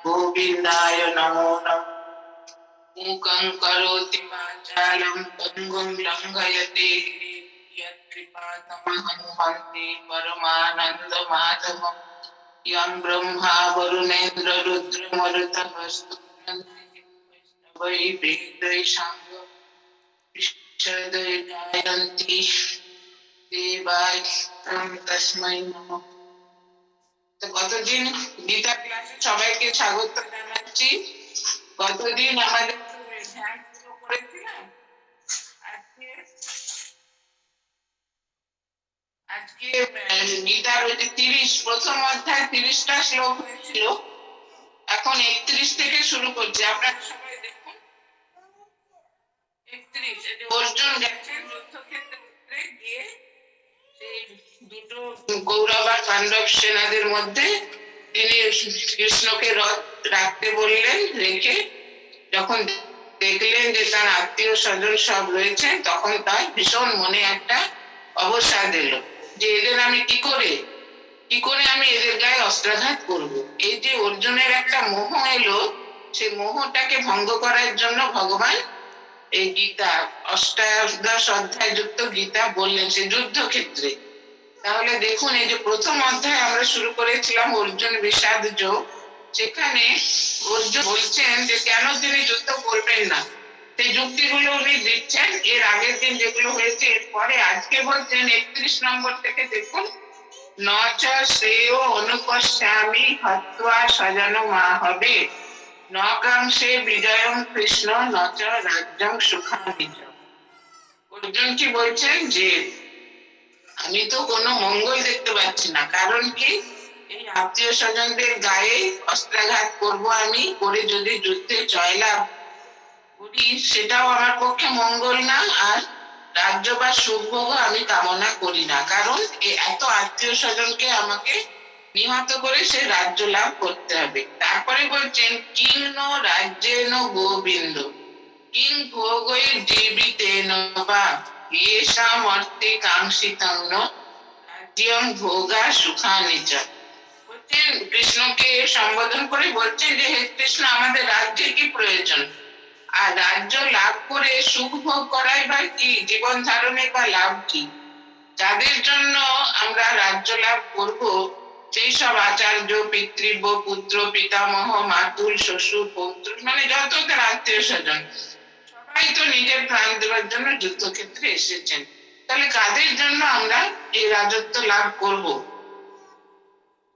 गोविन्दाय नमो नमः। मूकं करोति वाचालं पङ्गुं लङ्घयते यत्कृपातमहं वन्दे परमानन्दमाधवम्। यं ब्रह्मा वरुणेन्द्र रुद्रमरुतः स्तुवन्ति वै वेदैः साङ्गं गायन्ति देवाय तस्मै नमः। তো গতদিন গীতা ক্লাসে সবাইকে স্বাগত জানাচ্ছি। গতদিন আমাদের ধ্যান শুরু করেছিলাম। আজকে গীতার ওই যে 30 প্রথম অধ্যায় 30টা শ্লোক হয়েছিল, এখন 31 থেকে শুরু করছি। আপনারা সবাই দেখুন 31। অর্জুন গেছেন যুদ্ধক্ষেত্রে গিয়ে দুটো কৌরব আর পাণ্ডব সেনাদের মধ্যে তিনি কৃষ্ণকে রথ রাখতে বললেন। রেখে যখন দেখলেন যে তার আত্মীয় স্বজন সব রয়েছে, তখন তার ভীষণ মনে একটা অবসাদ এলো যে এদের আমি কি করে আমি এদের গায়ে অস্ত্রাঘাত করব। এই যে অর্জুনের একটা মোহ এলো, সেই মোহটাকে ভঙ্গ করার জন্য ভগবান এই গীতা অষ্টাদশ অধ্যায় যুক্ত গীতা বললেন সে যুদ্ধক্ষেত্রে। তাহলে দেখুন, এই যে প্রথম অধ্যায় আমরা শুরু করেছিলাম অর্জুন বিষাদ যোগ, সেখানে অর্জুন বলছেন যে কেন তিনি যুদ্ধ করবেন না, সেই যুক্তিগুলো উনি দিচ্ছেন। এর আগের দিন যেগুলো হয়েছে এরপরে আজকে বলছেন 31 নম্বর থেকে দেখুন, নচ শ্রেয় অনুপশ্যামি হত্বা স্বজন মা হবে ন কাংশে বিজয়ম কৃষ্ণ নচ রাজ্যং সুখামি। অর্জুন কি বলছেন যে আমি তো কোনো মঙ্গল দেখতে পাচ্ছি না, কারণ কি এই আত্মীয় স্বজনদের গায়ে অস্ত্রাঘাত করব আমি, করে যদি যুদ্ধে জয়লাভ করি সেটাও আমার পক্ষে মঙ্গল না, আর রাজ্য বা সুখভোগ আমি কামনা করি না, কারণ এত আত্মীয় স্বজনকে আমাকে নিহত করে সে রাজ্য লাভ করতে হবে। তারপরে বলছেন কিং রাজ্যেন গোবিন্দ কিং ভোগৈ জীবিতেন বা येषाम् अर्थे कांक्षितं न राज्यं भोगा सुखानि च। বলছেন কৃষ্ণকে সম্বোধন করে বলছেন যে হে কৃষ্ণ, আমাদের রাজ্যের কি প্রয়োজন, আর রাজ্য লাভ করে সুখ ভোগ করাই বা কি, জীবন ধারণের বা লাভ কি? যাদের জন্য আমরা রাজ্য লাভ করব সেই সব আচার্য পিতৃব্য পুত্র পিতামহ মাতুল শ্বশুর পৌত্র, মানে যত তার আত্মীয় স্বজন সবাই তো নিজের প্রাণ দেওয়ার জন্য যুদ্ধক্ষেত্রে এসেছেন। তাহলে কাদের জন্য আমরা এই রাজত্ব লাভ করব?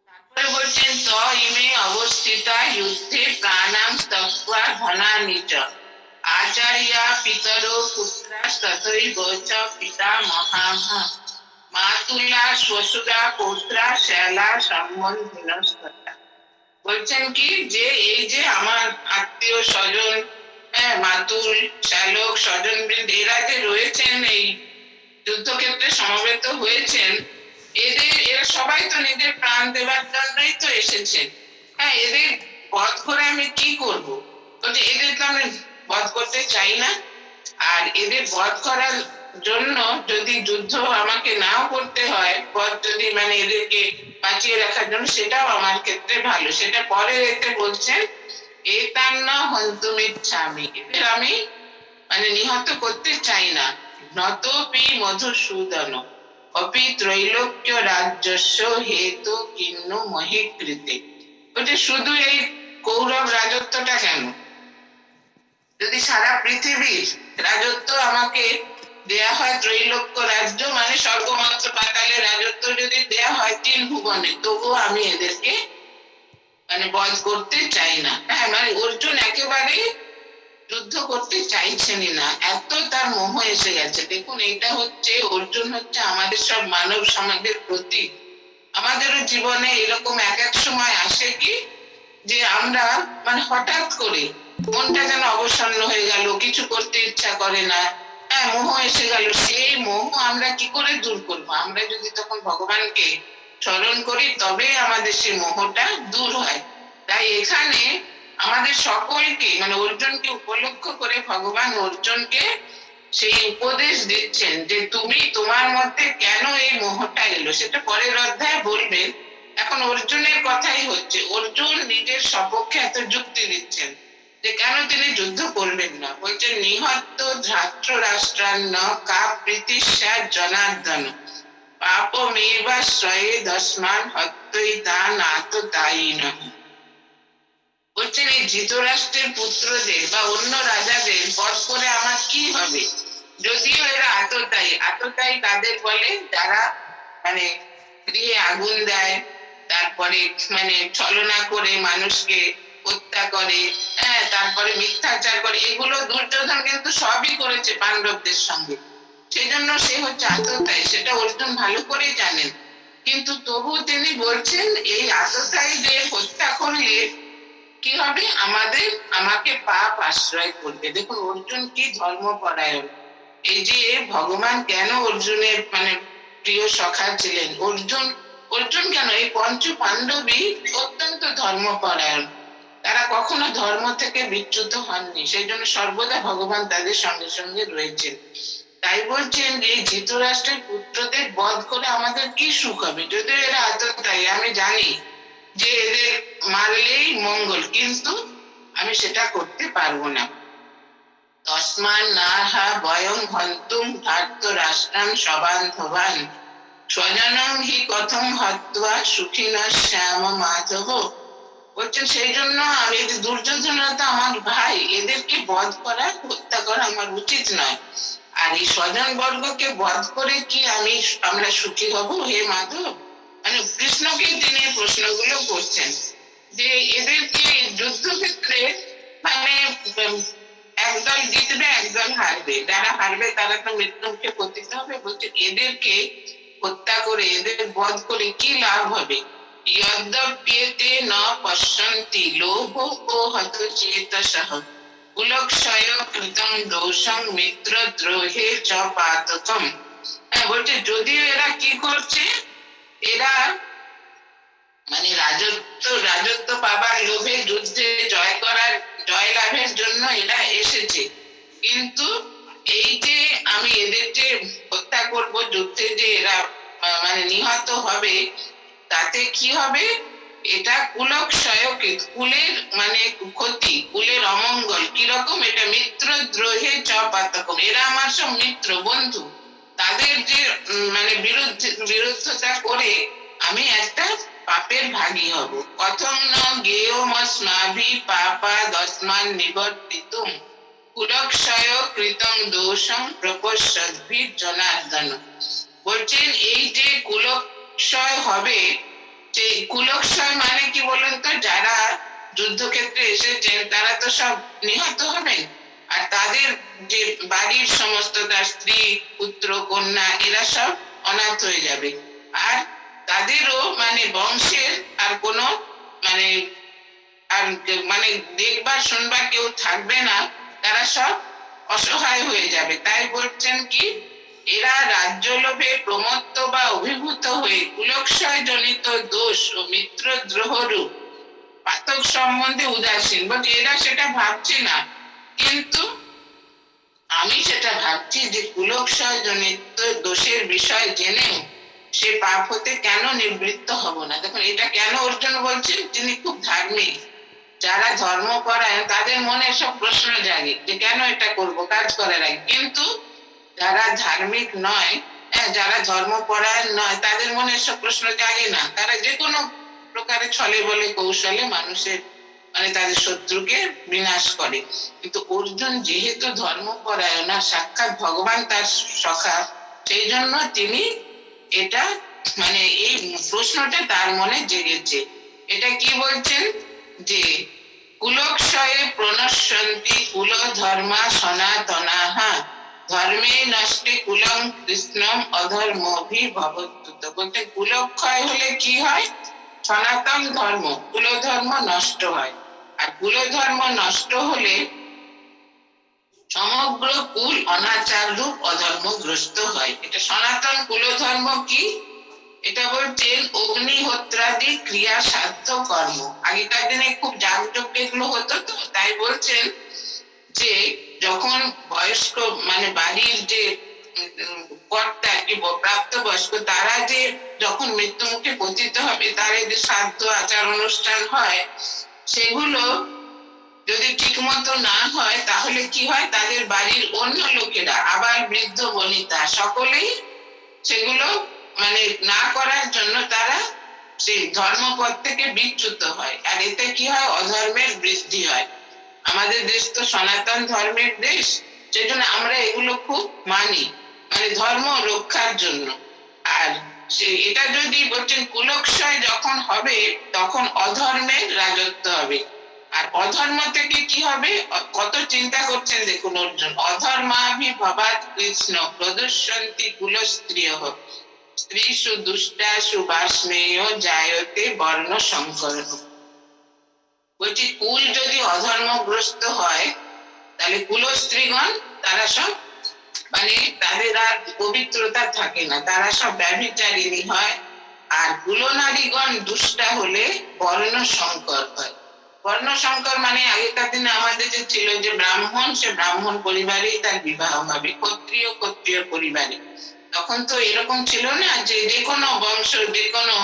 তারপরে বলছেন ত ইমে অবস্থিতা যুদ্ধে প্রাণাং ত্যক্ত্বা ধনানি চ আচার্যা পিতর পুত্রা তথৈব চ পিতামহাঃ মাতুলা শ্বশুরা পৌত্রা শ্যালা সম্বন্ধিনস্তথা। বলছেন কি যে এই যে আমার আত্মীয় স্বজন, মাতুল শ্যালক স্বজনবৃন্দ এরা যে রয়েছেন এই যুদ্ধক্ষেত্রে সমবেত হয়েছেন, এরা সবাই তো নিজের প্রাণ দেবার জন্যই তো এসেছেন। হ্যাঁ, এদের বধ করে আমি কি করব? বলছে এদের তো আমি বধ করতে চাই না, আর এদের বধ করার জন্য যদি যুদ্ধ আমাকে নাও করতে হয়, বধ যদি মানে এদেরকে বাঁচিয়ে রাখার জন্য, সেটাও আমার ক্ষেত্রে ভালো। সেটা পরে এতে বলছেন এতান্ন হন্তুমিচ্ছামি, এদের আমি মানে নিহত করতে চাই না। নতপি মধুসূদন অপি ত্রৈলোক্য রাজ্যস্য হেতু কিন্নু মহিকৃতে। বলছে শুধু এই কৌরব রাজত্বটা কেন, যদি সারা পৃথিবীর রাজত্ব আমাকে দেয়া হয়, ত্রৈলোক্য রাজ্য মানে স্বর্গমর্ত্য পাতালের রাজত্ব যদি দেয়া হয় 3 ভুবনে, তবুও আমি এদেরকে মানে বধ করতে চাই না। হ্যাঁ, মানে অর্জুন একেবারে যুদ্ধ করতে চাইছেনই না, এত তার মোহ এসে গেছে। দেখুন, এটা হচ্ছে অর্জুন হচ্ছে আমাদের সব মানব সমাজের প্রতীক। আমাদেরও জীবনে এরকম এক সময় আসে কি যে আমরা মানে হঠাৎ করে মনটা যেন অবসন্ন হয়ে গেল, কিছু করতে ইচ্ছা করে না, হ্যাঁ মোহ এসে গেল। সেই মোহ আমরা কি করে দূর করবো? আমরা যদি তখন ভগবানকে স্মরণ করি তবে আমাদের সেই মোহটা দূর হয়। তাই এখানে আমাদের সকলকে মানে অর্জুনকে উপলক্ষ করে ভগবান অর্জুনকে সেই উপদেশ দিচ্ছেন যে তুমি তোমার মধ্যে কেন এই মোহটা এলো, সেটা পরের অধ্যায়ে বলবেন। এখন অর্জুনের কথাই হচ্ছে, অর্জুন নিজের সপক্ষে এত যুক্তি দিচ্ছেন যে কেন তিনি যুদ্ধ করবেন না। বলছেন নিহত ধাত্ররাষ্ট্রান্ন কা প্রীতিস্যা জনার্দন পাপমেবাশ্রয়ে দস্মান হত্যইতা নাততায়িন। বলছেন এই ধৃতরাষ্ট্রের পুত্রদের বা অন্য রাজাদের বধ করে আমার কি হবে? যদিও এরা আততায়ী, আততায়ী তাদের বলে যারা মানে গৃহে আগুন দেয়, তারপরে মানে ছলনা করে মানুষকে হত্যা করে, হ্যাঁ, তারপরে মিথ্যাচার করে, এগুলো দুর্যোধন কিন্তু সবই করেছে পাণ্ডবদের সঙ্গে। সেই জন্য সে হচ্ছে আততায়ী, সেটা অর্জুন ভালো করেই জানেন। কিন্তু তবু তিনি বলছেন এই আততায়ীদের হত্যা করলে কি হবে, আমাকে পাপ আশ্রয় করবে। দেখুন অর্জুন কি ধর্মপরায়ণ। এই যে ভগবান কেন অর্জুনের মানে প্রিয় সখা ছিলেন, অর্জুন কেন, এই পঞ্চ পাণ্ডবী অত্যন্ত ধর্মপরায়ণ। তারা কখনো ধর্ম থেকে বিচ্যুত হননি, সেই জন্য সর্বদা ভগবান তাদের সঙ্গে সঙ্গে রয়েছেন। তাই বলছেন এই ধৃতরাষ্ট্রের পুত্রদের বধ করে আমাদের কি সুখ হবে? যদিও এরা আততায়ী, আমি জানি যে এদের মারলেই মঙ্গল, কিন্তু আমি সেটা করতে পারবো না। তস্মান নাহা বয়ং হন্তুম ধার্তরাষ্ট্রাম সবান্ধবান স্বজনং হি কথম হত্বা সুখিনঃ শ্যাম মাধব। বলছেন সেই জন্য আমি, দুর্যোধনরা তো আমার ভাই, এদেরকে বধ করা, হত্যা করা আমার উচিত নয়। আর এই স্বজন বর্গকে বধ করে কি আমরা সুখী হব হে মাধব? মানে কৃষ্ণকে তিনি প্রশ্নগুলো করছেন যে এদেরকে যুদ্ধক্ষেত্রে মানে একদল জিতবে একদল হারবে, যারা হারবে তারা তো মৃত্যুকে পতিত হবে। বলছে এদেরকে হত্যা করে, এদের বধ করে কি লাভ হবে? যদ্যপ্যেতে ন পশ্যন্তি লোভ ও হতচেতসঃ কুলক্ষয় কৃতং দোষং মিত্রদ্রোহে চ পাতকম। বলছে যদিও এরা কি করছে, এরা মানে রাজত্ব পাবার লোভে, যুদ্ধে জয় লাভের জন্য এরা এসেছে, কিন্তু এই যে আমি এদের যে হত্যা করব, যুদ্ধে যে এরা মানে নিহত হবে, তাতে কি হবে? এটা কুলক্ষয়, কুলের মানে ক্ষতি, কুলের অমঙ্গল। কিরকম? এটা মিত্রদ্রোহে চ পাতকম, এরা আমার সব মিত্র বন্ধু, তাদের যে মানে বিরুদ্ধতা করে আমি একটা পাপের ভাগী হব। কথম ন জ্ঞেয়মস্মাভি পাপা দস্মান নিবর্তিতুম কুলক্ষয় কৃতং দোষং প্রপশ্যদ্ভি জনার্দন। বলছেন এই যে কুলক্ষয় হবে, যে কুলক্ষয় মানে কি বলুন তো, যারা যুদ্ধক্ষেত্রে এসেছেন তারা তো সব নিহত হবেন, আর তাদের যে বাড়ির সমস্ত, তার স্ত্রী পুত্র কন্যা, এরা সব অনাথ হয়ে যাবে, আর তাদেরও মানে বংশের আর কোনো মানে আর মানে দেখবার শুনবার কেউ থাকবে না, তারা সব অসহায় হয়ে যাবে। তাই বলছেন কি, এরা রাজ্য লোভে প্রমত্ত বা অভিভূত হয়ে কুলক্ষয় জনিত দোষ ও মিত্রদ্রোহরূপ পাতক সম্বন্ধে উদাসীন। বলছে এরা সেটা ভাবছে না, কিন্তু আমি সেটা ভাবছি যে কুলক্ষয় জনিত দোষের বিষয় জেনেও সে পাপ হতে কেন নিবৃত্ত হব না। দেখুন এটা কেন অর্জুন বলছেন, তিনি খুব ধার্মিক, যারা ধর্মপরায়ণ তাদের মনে সব প্রশ্ন জাগে যে কেন এটা করব কাজ করার আগে, কিন্তু যারা ধার্মিক নয়, যারা ধর্মপরায়ণ নয়, তাদের মনে এসব প্রশ্ন জাগে না। তারা যে কোনো প্রকারে ছলে বলে কৌশলে মানুষের মানে তাদের শত্রুকে বিনাশ করে। কিন্তু অর্জুন যেহেতু ধর্মপরায়ণ আর সাক্ষাৎ ভগবান তার সখা, সেই জন্য তিনি এটা মানে এই প্রশ্নটা তার মনে জেগেছে। এটা কি বলছেন যে কুলক্ষয়ে প্রণশ্যন্তি কুল ধর্মা সনাতনাহা ধর্মে নষ্টে কুলং কৃষ্ণম অধর্মভি ভবত্যুত। বলতে কুলক্ষয় হলে কি হয়? সনাতন ধর্ম, কুলধর্ম নষ্ট হয়, আর কুলধর্ম নষ্ট হলে সমগ্র কুল অনাচার রূপ অধর্মগ্রস্ত হয়। এটা সনাতন কুলধর্ম কি? এটা বলছেন অগ্নিহোত্রাদি ক্রিয়া সাধ্য কর্ম। আগেকার দিনে খুব যাগযজ্ঞ এগুলো হতো, তো তাই বলছেন যে যখন বয়স্ক মানে বাড়ির যে কর্তা কি প্রাপ্তবয়স্ক, তারা যে যখন মৃত্যু মুখে পতিত হবে, তার যে শ্রাদ্ধ আচার অনুষ্ঠান হয়, সেগুলো যদি ঠিক মতো না হয় তাহলে কি হয়, তাদের বাড়ির অন্য লোকেরা, আবার বৃদ্ধ বনিতা, সকলেই সেগুলো মানে না করার জন্য তারা সেই ধর্মপথ থেকে বিচ্যুত হয়। আর এতে কি হয়, অধর্মের বৃদ্ধি হয়। আমাদের দেশ তো সনাতন ধর্মের দেশ, সেজন্য আমরা এগুলো খুব মানি, মানে ধর্ম রক্ষার জন্য। আর এটা যদি বলছেন কুলক্ষয় যখন হবে তখন অধর্মের রাজত্ব হবে। আর অধর্ম থেকে কি হবে, কত চিন্তা করছেন দেখুন অর্জুন। অধর্মাভিভবাৎ কৃষ্ণ প্রদর্শন্তি কুলস্ত্রিয়ঃ স্ত্রীষু দুষ্টাসু বাষ্মেয় জায়তে বর্ণ সংকর। বলছি কুল যদি অধর্মগ্রস্ত হয় তাহলে কুলস্ত্রীগণ তারা সব মানে তাদের আর পবিত্রতা থাকে না, তারা সব ব্যভিচারিণী হয়। আর কুলনারীগণ দুষ্টা হলে বর্ণ সংকর হয়। বর্ণ সংকর মানে আগেকার দিনে আমাদের যে ছিল যে ব্রাহ্মণ, সে ব্রাহ্মণ পরিবারেই তার বিবাহ হবে, ক্ষত্রিয় ক্ষত্রিয় পরিবারে। তখন তো এরকম ছিল না যে যে কোনো বংশ যে কোনো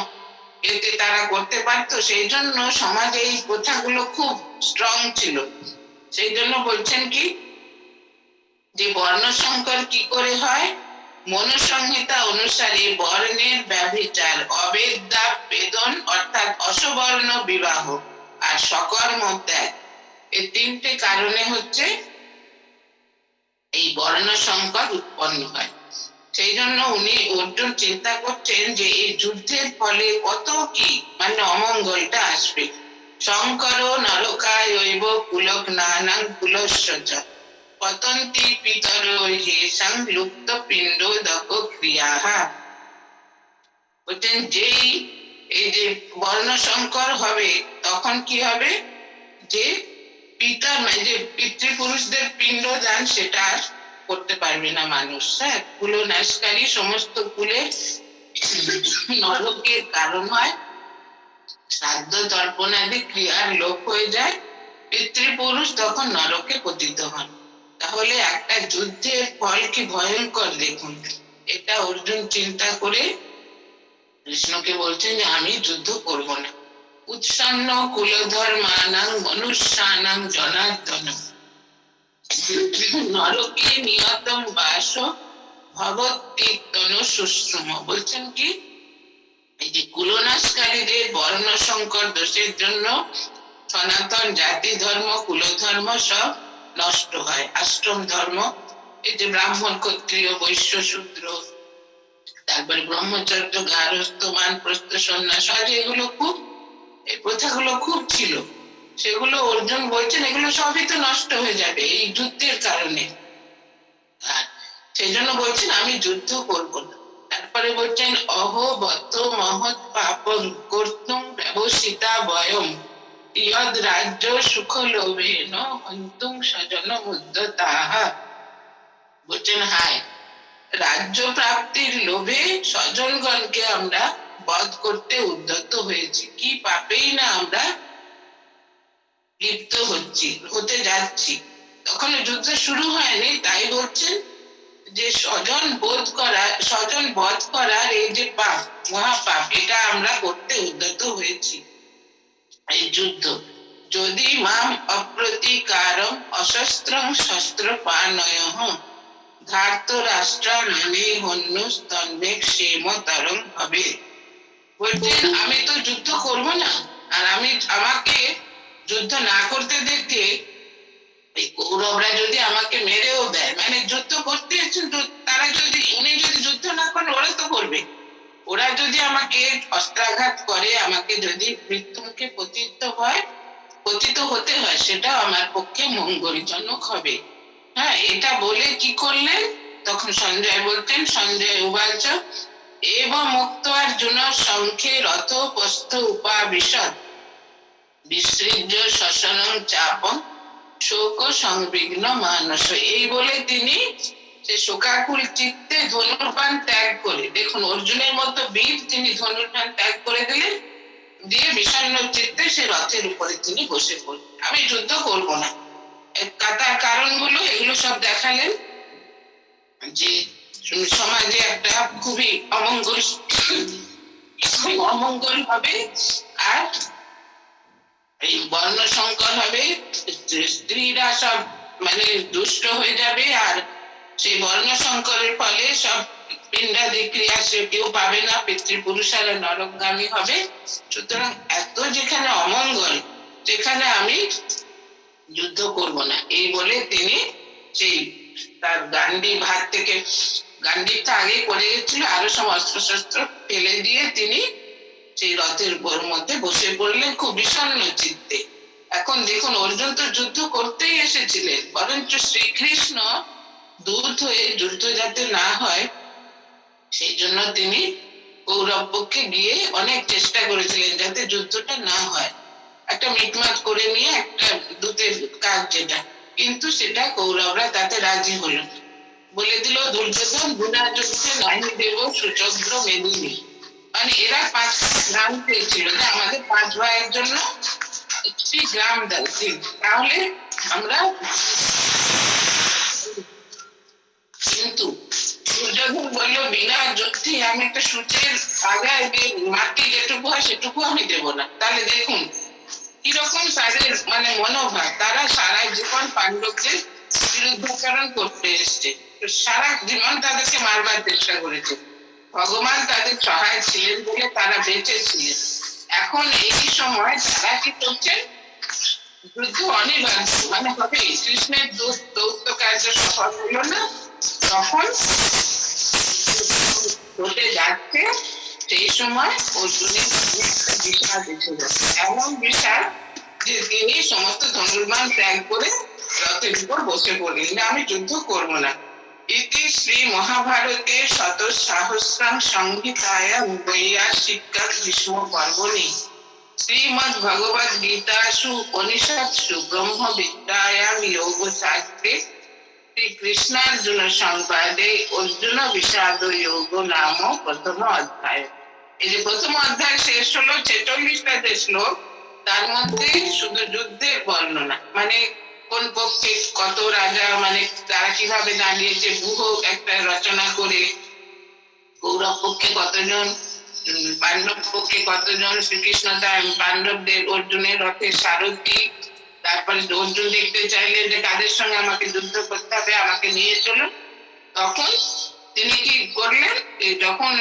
এতে তারা করতে পারতো। সেই জন্য সমাজে এই প্রথাগুলো খুব স্ট্রং ছিল। সেই জন্য বলছেন কি যে বর্ণ সংকর কি করে হয়, মনুসংহিতা অনুসারে বর্ণের ব্যভিচার, অবেদ্যা বেদন অর্থাৎ অসবর্ণ বিবাহ, আর সকর্ম ত্যাগ, এই তিনটে কারণে হচ্ছে এই বর্ণ সংকর উৎপন্ন হয়। সেই জন্য উনি অর্জুন চিন্তা করছেন যে এই যুদ্ধের ফলে কত কি মানে অমঙ্গলটা আসবে। শঙ্কর নরকায়ৈব কুলক নানাং কুলস্য পতন্তি পিতর হেষাং লুপ্ত পিণ্ড দক ক্রিয়াঃ। বলছেন যেই এই যে বর্ণ সংকর হবে তখন কি হবে, যে পিতা মানে যে পিতৃপুরুষদের পিণ্ড দান সেটা আর করতে পারবে না মানুষ। হ্যাঁ, কুলনাশকারী সমস্ত কুলে নরকের কারণ হয়, শ্রাদ্ধ তর্পণাদি ক্রিয়ার লোপ হয়ে যায়, পিতৃপুরুষ তখন নরকে পতিত হন। তাহলে একটা যুদ্ধের ফল কি ভয়ঙ্কর দেখুন। এটা অর্জুন চিন্তা করে কৃষ্ণকে বলছেন যে আমি যুদ্ধ করব না। উৎসন্ন কুলধর্মানাং মনুষ্যানাং জনার্দন নরকে নিয়তম বাস ভবতি তনু সুশ্রম। বলছেন কি এই যে কুলনাশকারীদের বর্ণ সংকর দোষের জন্য সনাতন জাতি ধর্ম কুলধর্ম সব নষ্ট হয়। আশ্রম ধর্ম, এই যে ব্রাহ্মণ ক্ষত্রিয় বৈশ্য শূদ্র, তারপরে ব্রহ্মচর্য গার্হস্থ্য বানপ্রস্থ সন্ন্যাস, এগুলো খুব এই প্রথাগুলো খুব ছিল, সেগুলো অর্জুন বলছেন এগুলো সবই তো নষ্ট হয়ে যাবে এই যুদ্ধের কারণে। আর সেই জন্য বলছেন আমি যুদ্ধ করব না। তারপরে বলছেন অহোবত মহৎ পাপং কর্তুম ব্যবসিতা বয়ম ইয়দ রাজ্য সুখ লোভেন হন্তুং স্বজন মুদ্যতাঃ। বলছেন হায়, রাজ্য প্রাপ্তির লোভে স্বজনগণকে আমরা বধ করতে উদ্যত হয়েছি। কি পাপেই না আমরা লিপ্ত হতে যাচ্ছি। তখন যুদ্ধ শুরু হয়নি, তাই বলছেন যে স্বজন বধ করার এই যে পাপ, মহাপাপ, এটা আমরা করতে উদ্যত হয়েছি এই যুদ্ধ। যদি মাম অপ্রতিকারম অশস্ত্রং শস্ত্র পানয়ঃ ধার্ত রাষ্ট্র মানে হন্যু স্তম্ভে ক্ষেমতরং হবে। বলছেন আমি তো যুদ্ধ করব না, আর আমাকে যুদ্ধ না করতে দেখে এই কৌরবরা যদি আমাকে মেরেও দেয়, মানে যুদ্ধ করতে তারা যদি উনি যদি যুদ্ধ না করেন ওরা তো করবে, ওরা যদি আমাকে অস্ত্রাঘাত করে, আমাকে যদি মৃত্যু মুখে পতিত হতে হয়, সেটা আমার পক্ষে মঙ্গলজনক হবে। হ্যাঁ, এটা বলে কি করলেন তখন সঞ্জয় বলতেন, সঞ্জয় উবাচ এবং মুক্ত অর্জুন সংখ্যে রথোপস্থ উপাবিশদ বিসৃজ্য শশনং চাপং শোক সংবিঘ্ন মানস। এই বলে তিনি সে শোকাকুল চিত্তে ধনুর্বাণ ত্যাগ করে, দেখুন অর্জুনের মতো বীর তিনি ধনুর্বাণ ত্যাগ করে দিলেন, দিয়ে বিষণ্ণ চিত্তে সে রথের উপরে তিনি বসে পড়লেন। আমি যুদ্ধ করব না। তার কারণগুলো এগুলো সব দেখালেন যে সমাজে একটা খুবই অমঙ্গল হবে, আর এই বর্ণ সংকর হবে, স্ত্রীরা সব মানে দুষ্ট হয়ে যাবে, আর সেই বর্ণ সংকরের ফলে সব পিণ্ডাদি ক্রিয়া সে কেউ পাবে না, পিতৃপুরুষেরা নরকগামী হবে। সুতরাং এত যেখানে অমঙ্গল, যেখানে আমি যুদ্ধ করব না, এই বলে তিনি সেই তার গান্ডীব হাত থেকে, গান্ডীবটা আগে পড়ে গেছিল, আরো সব অস্ত্র শস্ত্র ফেলে দিয়ে তিনি সেই রথের মধ্যে বসে পড়লেন খুব বিষণ্ণ চিত্তে। এখন দেখুন, অর্জুন তো যুদ্ধ করতেই এসেছিলেন, বরঞ্চ শ্রীকৃষ্ণ দূত হয়ে যুদ্ধ যাতে না হয় সেই জন্য তিনি কৌরব পক্ষে গিয়ে অনেক চেষ্টা করেছিলেন যাতে যুদ্ধটা না হয়, একটা মিটমাট করে নিয়ে একটা দূতের কাজ যেটা, কিন্তু সেটা কৌরবরা তাতে রাজি হলো। বলে দিল দুর্যোধন, গুণা যুদ্ধে নাহি দেব সুচন্দ্র মেদিনী। মানে এরা 5 গ্রাম পেয়েছিল যে আমাদের 5 ভাইয়ের জন্য একটি গ্রাম দিন, তাহলে আমরা, কিন্তু দুর্যোধন বললো বিনা যুদ্ধে আমি একটা সূচের আগায় মাটি যেটুকু হয় সেটুকু আমি দেব না। তাহলে দেখুন কিরকম তাদের মানে মনোভাব, তারা সারা জীবন পাণ্ডবদের বিরুদ্ধাচরণ করতে এসছে, সারা জীবন তাদেরকে মারবার চেষ্টা করেছে, ভগবান তাদের সহায় ছিলেন বলে তারা বেঁচে ছিলেন। এখন এই সময় তারা কি করছেন, যুদ্ধ অনিবার্য মানে হবে, কৃষ্ণের দৌত্য কার্য সফল হলো না, তখন হতে যাচ্ছে, সেই সময় অর্জুনের একটা বিষাদ এসে যাচ্ছে, এমন বিষাদ যে তিনি সমস্ত ধনুর্বাণ ত্যাগ করে রথের উপর বসে পড়লেন, আমি যুদ্ধ করব না। ইতি শ্রী মহাভারতে শত সহস্রাং সংহিতায়াম বৈয়াসিকা ভীষ্ম পর্বণি শ্রীমদ্ ভগবদ গীতাসু উপনিষৎসু ব্রহ্ম বিদ্যায়াম যোগ শাস্ত্রে শ্রী কৃষ্ণার্জুন সংবাদে অর্জুন বিষাদ যোগ নাম প্রথম অধ্যায়। এই যে প্রথম অধ্যায় শেষ হলো, 46টা যে শ্লোক, তার মধ্যে শুধু যুদ্ধের বর্ণনা, মানে কোন পক্ষে কত রাজা, মানে তারা কিভাবে দাঁড়িয়েছে, ব্যূহ একটা রচনা করে, কৌরব পক্ষে কতজন, পাণ্ডব পক্ষে কতজন, শ্রীকৃষ্ণ তার পাণ্ডবদের অর্জুনের রথের সারথি, তারপরে অর্জুন দেখতে চাইলেন যে কাদের সঙ্গে আমাকে যুদ্ধ করতে হবে, আমাকে নিয়ে চলুন। তখন তিনি কি করলেন, যখন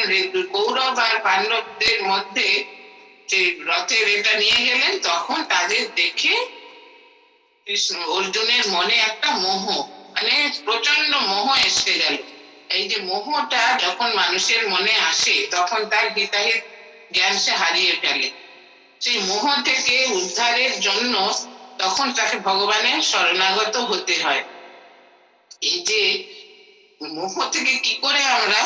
কৌরব আর পাণ্ডবদের মধ্যে যে রথের এটা নিয়ে গেলেন, তখন তাদের দেখে অর্জুনের মনে একটা মোহ, মানে প্রচন্ড মোহ এসে গেল। এই যে মোহটা যখন মানুষের মনে আসে তখন তার হিতাহিত জ্ঞান সে হারিয়ে ফেলে। সেই মোহ থেকে উদ্ধারের জন্য তখন তাকে ভগবানের শরণাগত হতে হয়। এই যে মোহ থেকে কি করে আমরা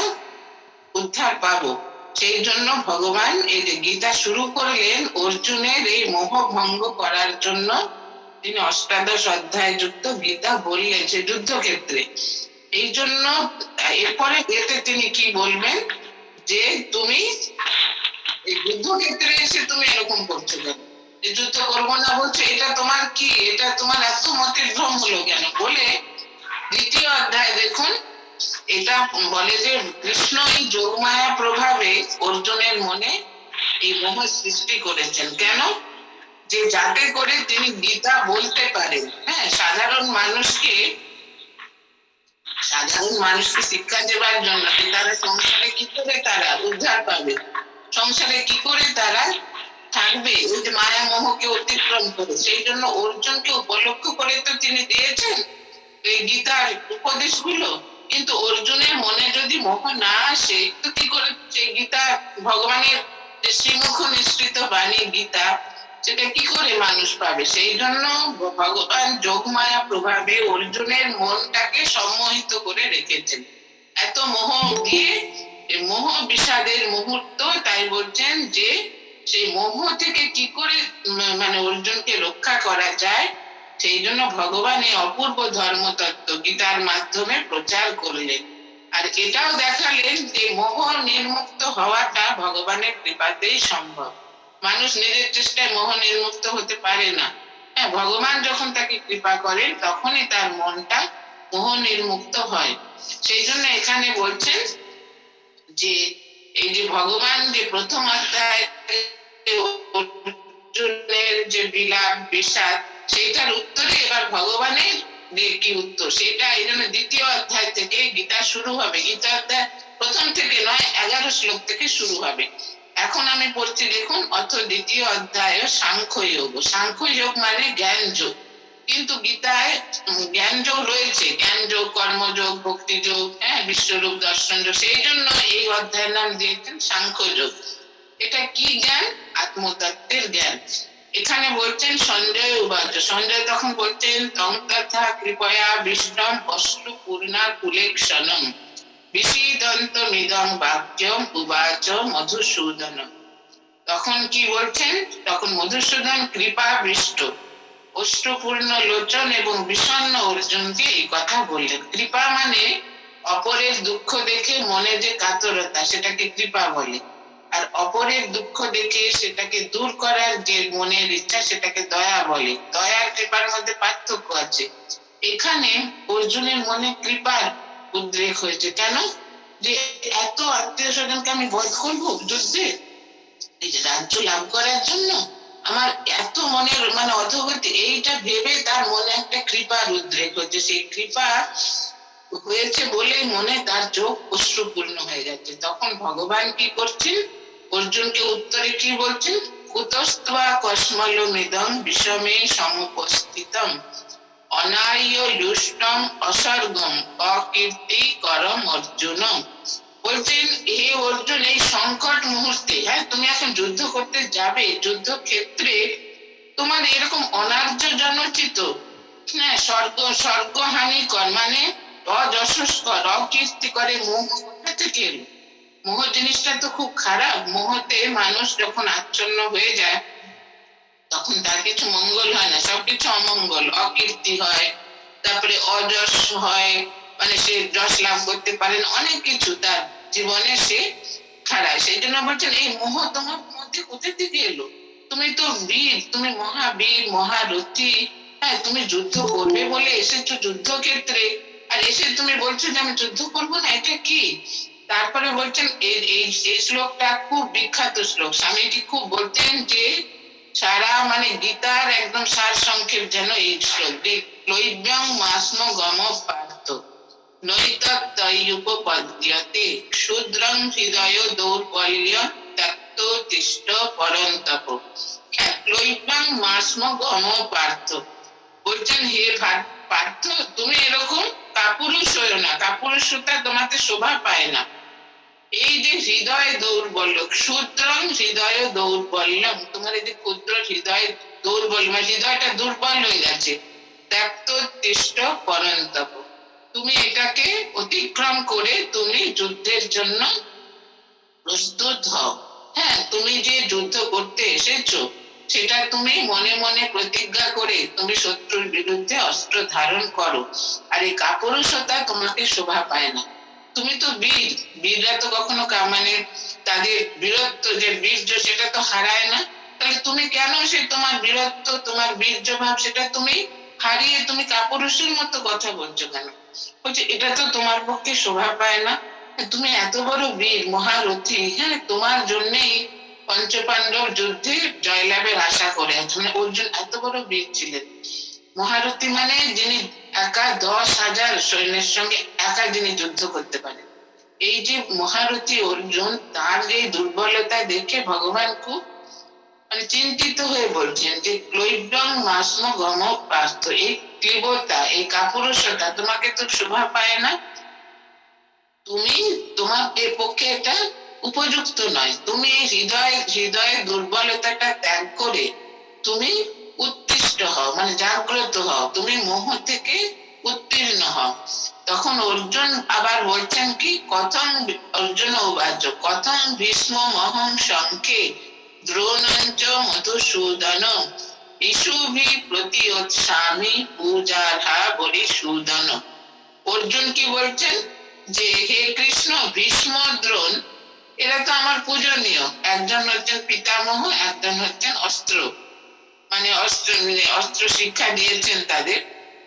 উদ্ধার পাবো, সেই জন্য ভগবান এই যে গীতা শুরু করলেন অর্জুনের এই মোহ ভঙ্গ করার জন্য। তিনি অষ্টাদশ অধ্যায় যুক্ত গীতা বললেন সে যুদ্ধক্ষেত্রে। এই জন্য এরপরে এতে তিনি কি বলবেন, যে তুমি এই যুদ্ধক্ষেত্রে এসে তুমি এরকম করছো কেন, যে যুদ্ধ করবো না বলছো, এটা তোমার কি, এটা তোমার এত মতের ভ্রম হলো কেন বলে দ্বিতীয় অধ্যায় দেখুন, এটা বলে যে কৃষ্ণ এই যোগমায়া প্রভাবে অর্জুনের মনে এই মোহ সৃষ্টি করেছেন। কেন, যে যাতে করে তিনি গীতা বলতে পারেন। হ্যাঁ, সাধারণ মানুষকে শিক্ষা দেওয়ার জন্য তারা সংসারে কি করে তারা উদ্ধার পাবে, সংসারে কি করে তারা থাকবে ওই যে মায়া মোহকে অতিক্রম করে। সেই জন্য অর্জুনকে উপলক্ষ করে তো তিনি দিয়েছেন এই গীতার উপদেশগুলো। কিন্তু অর্জুনের মনে যদি মোহ না আসে তো কি করে সেই গীতা, ভগবানের যে শ্রীমুখ নিঃসৃত বাণী গীতা, সেটা কি করে মানুষ পাবে। সেই জন্য ভগবান যোগমায়া প্রভাবে অর্জুনের মনটাকে সম্মোহিত করে রেখেছেন। এত মোহ দিয়ে মোহ বিষাদের মুহূর্ত, তাই বলছেন যে সেই মোহ থেকে কি করে মানে অর্জুনকে রক্ষা করা যায়, সেই জন্য ভগবান এই অপূর্ব ধর্মতত্ত্ব গীতার মাধ্যমে প্রচার করলেন। আর এটাও দেখালেন যে মোহ নির্মুক্ত হওয়াটা ভগবানের কৃপাতেই সম্ভব। মানুষ নিজের চেষ্টায় মোহ নির্মুক্ত হতে পারে না। হ্যাঁ, ভগবান যখন তাকে কৃপা করেন তখনই তার মনটা মোহ নির্মুক্ত হয়। সেই জন্য এখানে বলছেন যে এই যে ভগবান যে প্রথম অধ্যায় অর্জুনের যে বিলাপ বিষাদ, সেইটার উত্তরে এবার ভগবানের কি উত্তর, সেটা এই জন্য দ্বিতীয় অধ্যায় থেকে গীতা শুরু হবে। গীতা অধ্যায় প্রথম থেকে নয়, 11 শ্লোক থেকে শুরু হবে। এখন আমি পড়ছি, দেখুন, অথ দ্বিতীয় অধ্যায় সাংখ্যযোগ। সাংখ্যযোগ মানে জ্ঞান যোগ, কিন্তু গীতায় জ্ঞান যোগ রয়েছে, জ্ঞান যোগ, কর্মযোগ, ভক্তি যোগ, হ্যাঁ, বিশ্বরূপ দর্শন যোগ। সেই জন্য এই অধ্যায়ের নাম দিয়েছেন সাংখ্যযোগ। এটা কি জ্ঞান? আত্মতত্ত্বের জ্ঞান। এখানে বলছেন সঞ্জয় উবাচ, সঞ্জয় তখন বলছেন তং তথা কৃপয়া বিষ্ণম অশ্রু পূর্ণা কুলেক্ষণম বিশীদন্তমিদং বাক্যম উবাচ মধুসূদন। তখন কি বলছেন? তখন মধুসূদন কৃপা বৃষ্ট অশ্রুপূর্ণ লোচন এবং বিষণ্ণ অর্জুনকে এই কথা বললেন। কৃপা মানে অপরের দুঃখ দেখে মনে যে কাতরতা, সেটাকে কৃপা বলে। আর অপরের দুঃখ দেখে সেটাকে দূর করার যে মনের ইচ্ছা, সেটাকে দয়া বলে। দয়া আর কৃপার মধ্যে পার্থক্য আছে। এখানে অর্জুনের মনে কৃপার উদ্রেক হয়েছে। কেন? যে এত আত্মীয় স্বজনকে আমি বধ করবো যুদ্ধে, এই যে রাজ্য লাভ করার জন্য, আমার এত মনের মানে অধোগতি, এইটা ভেবে তার মনে একটা কৃপার উদ্রেক হচ্ছে। সেই কৃপা হয়েছে বলে মনে তার চোখ অশ্রুপূর্ণ হয়ে যাচ্ছে। তখন ভগবান কি করছেন? অর্জুনকে উত্তরে কি বলছেন? কুতস্ত্বা কস্মলমিদং বিষমে সমুপস্থিতম অনার্য লুষ্টম অসর্গম অকীর্তি করম অর্জুন। বলছেন, হে অর্জুন, এই সংকট মুহূর্তে, হ্যাঁ, তুমি এখন যুদ্ধ করতে যাবে, যুদ্ধ ক্ষেত্রে তোমার এরকম অনার্য জনচিত, হ্যাঁ, স্বর্গহানিকর মানে অযশস্কর, অকীর্তি করে মোহ কোথা থেকে এলো? মোহ জিনিসটা তো খুব খারাপ। মোহতে মানুষ যখন আচ্ছন্ন হয়ে যায়, তখন তার কিছু মঙ্গল হয় না, সবকিছু অমঙ্গল, অকীর্তি হয়, তারপরে অযশ হয়, মানে সে যশ লাভ করতে পারে না, অনেক কিছু তার জীবনে সে হারায়। সেই জন্য বলছেন, এই মোহ তোমার মধ্যে কোথা থেকে এলো? তুমি তো বীর, তুমি মহাবীর, মহারথী, হ্যাঁ, তুমি যুদ্ধ করবে বলে এসেছো যুদ্ধক্ষেত্রে, আর এসে তুমি বলছো যে আমি যুদ্ধ করবো না, এটা কি? তারপরে বলছেন, এই শ্লোকটা খুব বিখ্যাত শ্লোক। স্বামীজি খুব বলতেন যে সারা মানে গীতার একদম সার সংক্ষেপ যেন এই শ্লোক, ক্লৈব্যং মাস্ম গম পার্থ নৈতত্তয়ুপপদ্যতে শূদ্রং হৃদয় দৌর্বল্য তত্ত্বতিষ্ঠ পরন্তপ। ক্লৈব্যং মাস্ম গম পার্থ, বলছেন, হে পার্থ, তুমি এরকম কাপুরুষ হয়েও না, কাপুরুষতা তোমাকে শোভা পায় না। এই যে হৃদয় দৌর্বল্য, ক্ষুদ্রং হৃদয় দৌর্বল্যম, তোমার এই যে ক্ষুদ্র হৃদয় দৌর্বল্য, মানে হৃদয়টা দুর্বল হয়ে যাচ্ছে। ত্যক্তোত্তিষ্ঠ পরন্তপ, তুমি এটাকে অতিক্রম করে তুমি যুদ্ধের জন্য প্রস্তুত হও। হ্যাঁ, তুমি যে যুদ্ধ করতে এসেছো, সেটা তুমি মনে মনে প্রতিজ্ঞা করে তুমি শত্রুর বিরুদ্ধে অস্ত্র ধারণ করো। আর এই কাপুরুষতা তোমাকে শোভা পায় না। তুমি তো বীর, বীররা তো কখনো মানে তাদের বীরত্ব যে বীর্য, সেটা তো হারায় না। তাহলে তুমি কেন সে তোমার বীরত্ব, তোমার বীর্য ভাব, সেটা তুমি হারিয়ে তুমি কাপুরুষের মতো কথা বলছো কেন? বলছে, এটা তো তোমার পক্ষে শোভা পায় না। তুমি এত বড় বীর, মহারথী, হ্যাঁ, তোমার জন্যই পঞ্চপাণ্ডব যুদ্ধে জয়লাভের আশা করে আছে। মানে অর্জুন এত বড় বীর ছিলেন, মহারথী মানে যিনি একা 10,000 সৈন্যের সঙ্গে একা যিনি যুদ্ধ করতে পারেন। এই যে মহারথী অর্জুন, তার এই দুর্বলতা দেখে ভগবান খুব মানে চিন্তিত হয়ে বলছেন যে ক্লৈব্যং মাস্ম গম পার্থ, এই তীব্রতা, এই কাপুরুষতা তোমাকে তো শোভা পায় না। তুমি, তোমার এর পক্ষে এটা উপযুক্ত নয়। তুমি এই হৃদয়ের দুর্বলতাটা ত্যাগ করে তুমি উত্তিষ্ঠ হও, মানে জাগ্রত হও, তুমি মোহ থেকে উত্তীর্ণ হও। তখন অর্জুন আবার বলছেন কি, কথং অর্জুন উবাচ কথং ভীষ্ম মহং শঙ্খে দ্রোণঞ্চ মধুসূদন ইষুভি প্রতিয়োৎসামি পূজার্হা বলিসূদন। অর্জুন কি বলছেন যে হে কৃষ্ণ, ভীষ্ম, দ্রোণ, এরা তো আমার পূজনীয়। একজন হচ্ছেন পিতামহ, একজন হচ্ছেন অস্ত্র, মানে অস্ত্র শিক্ষা দিয়েছেন তাদের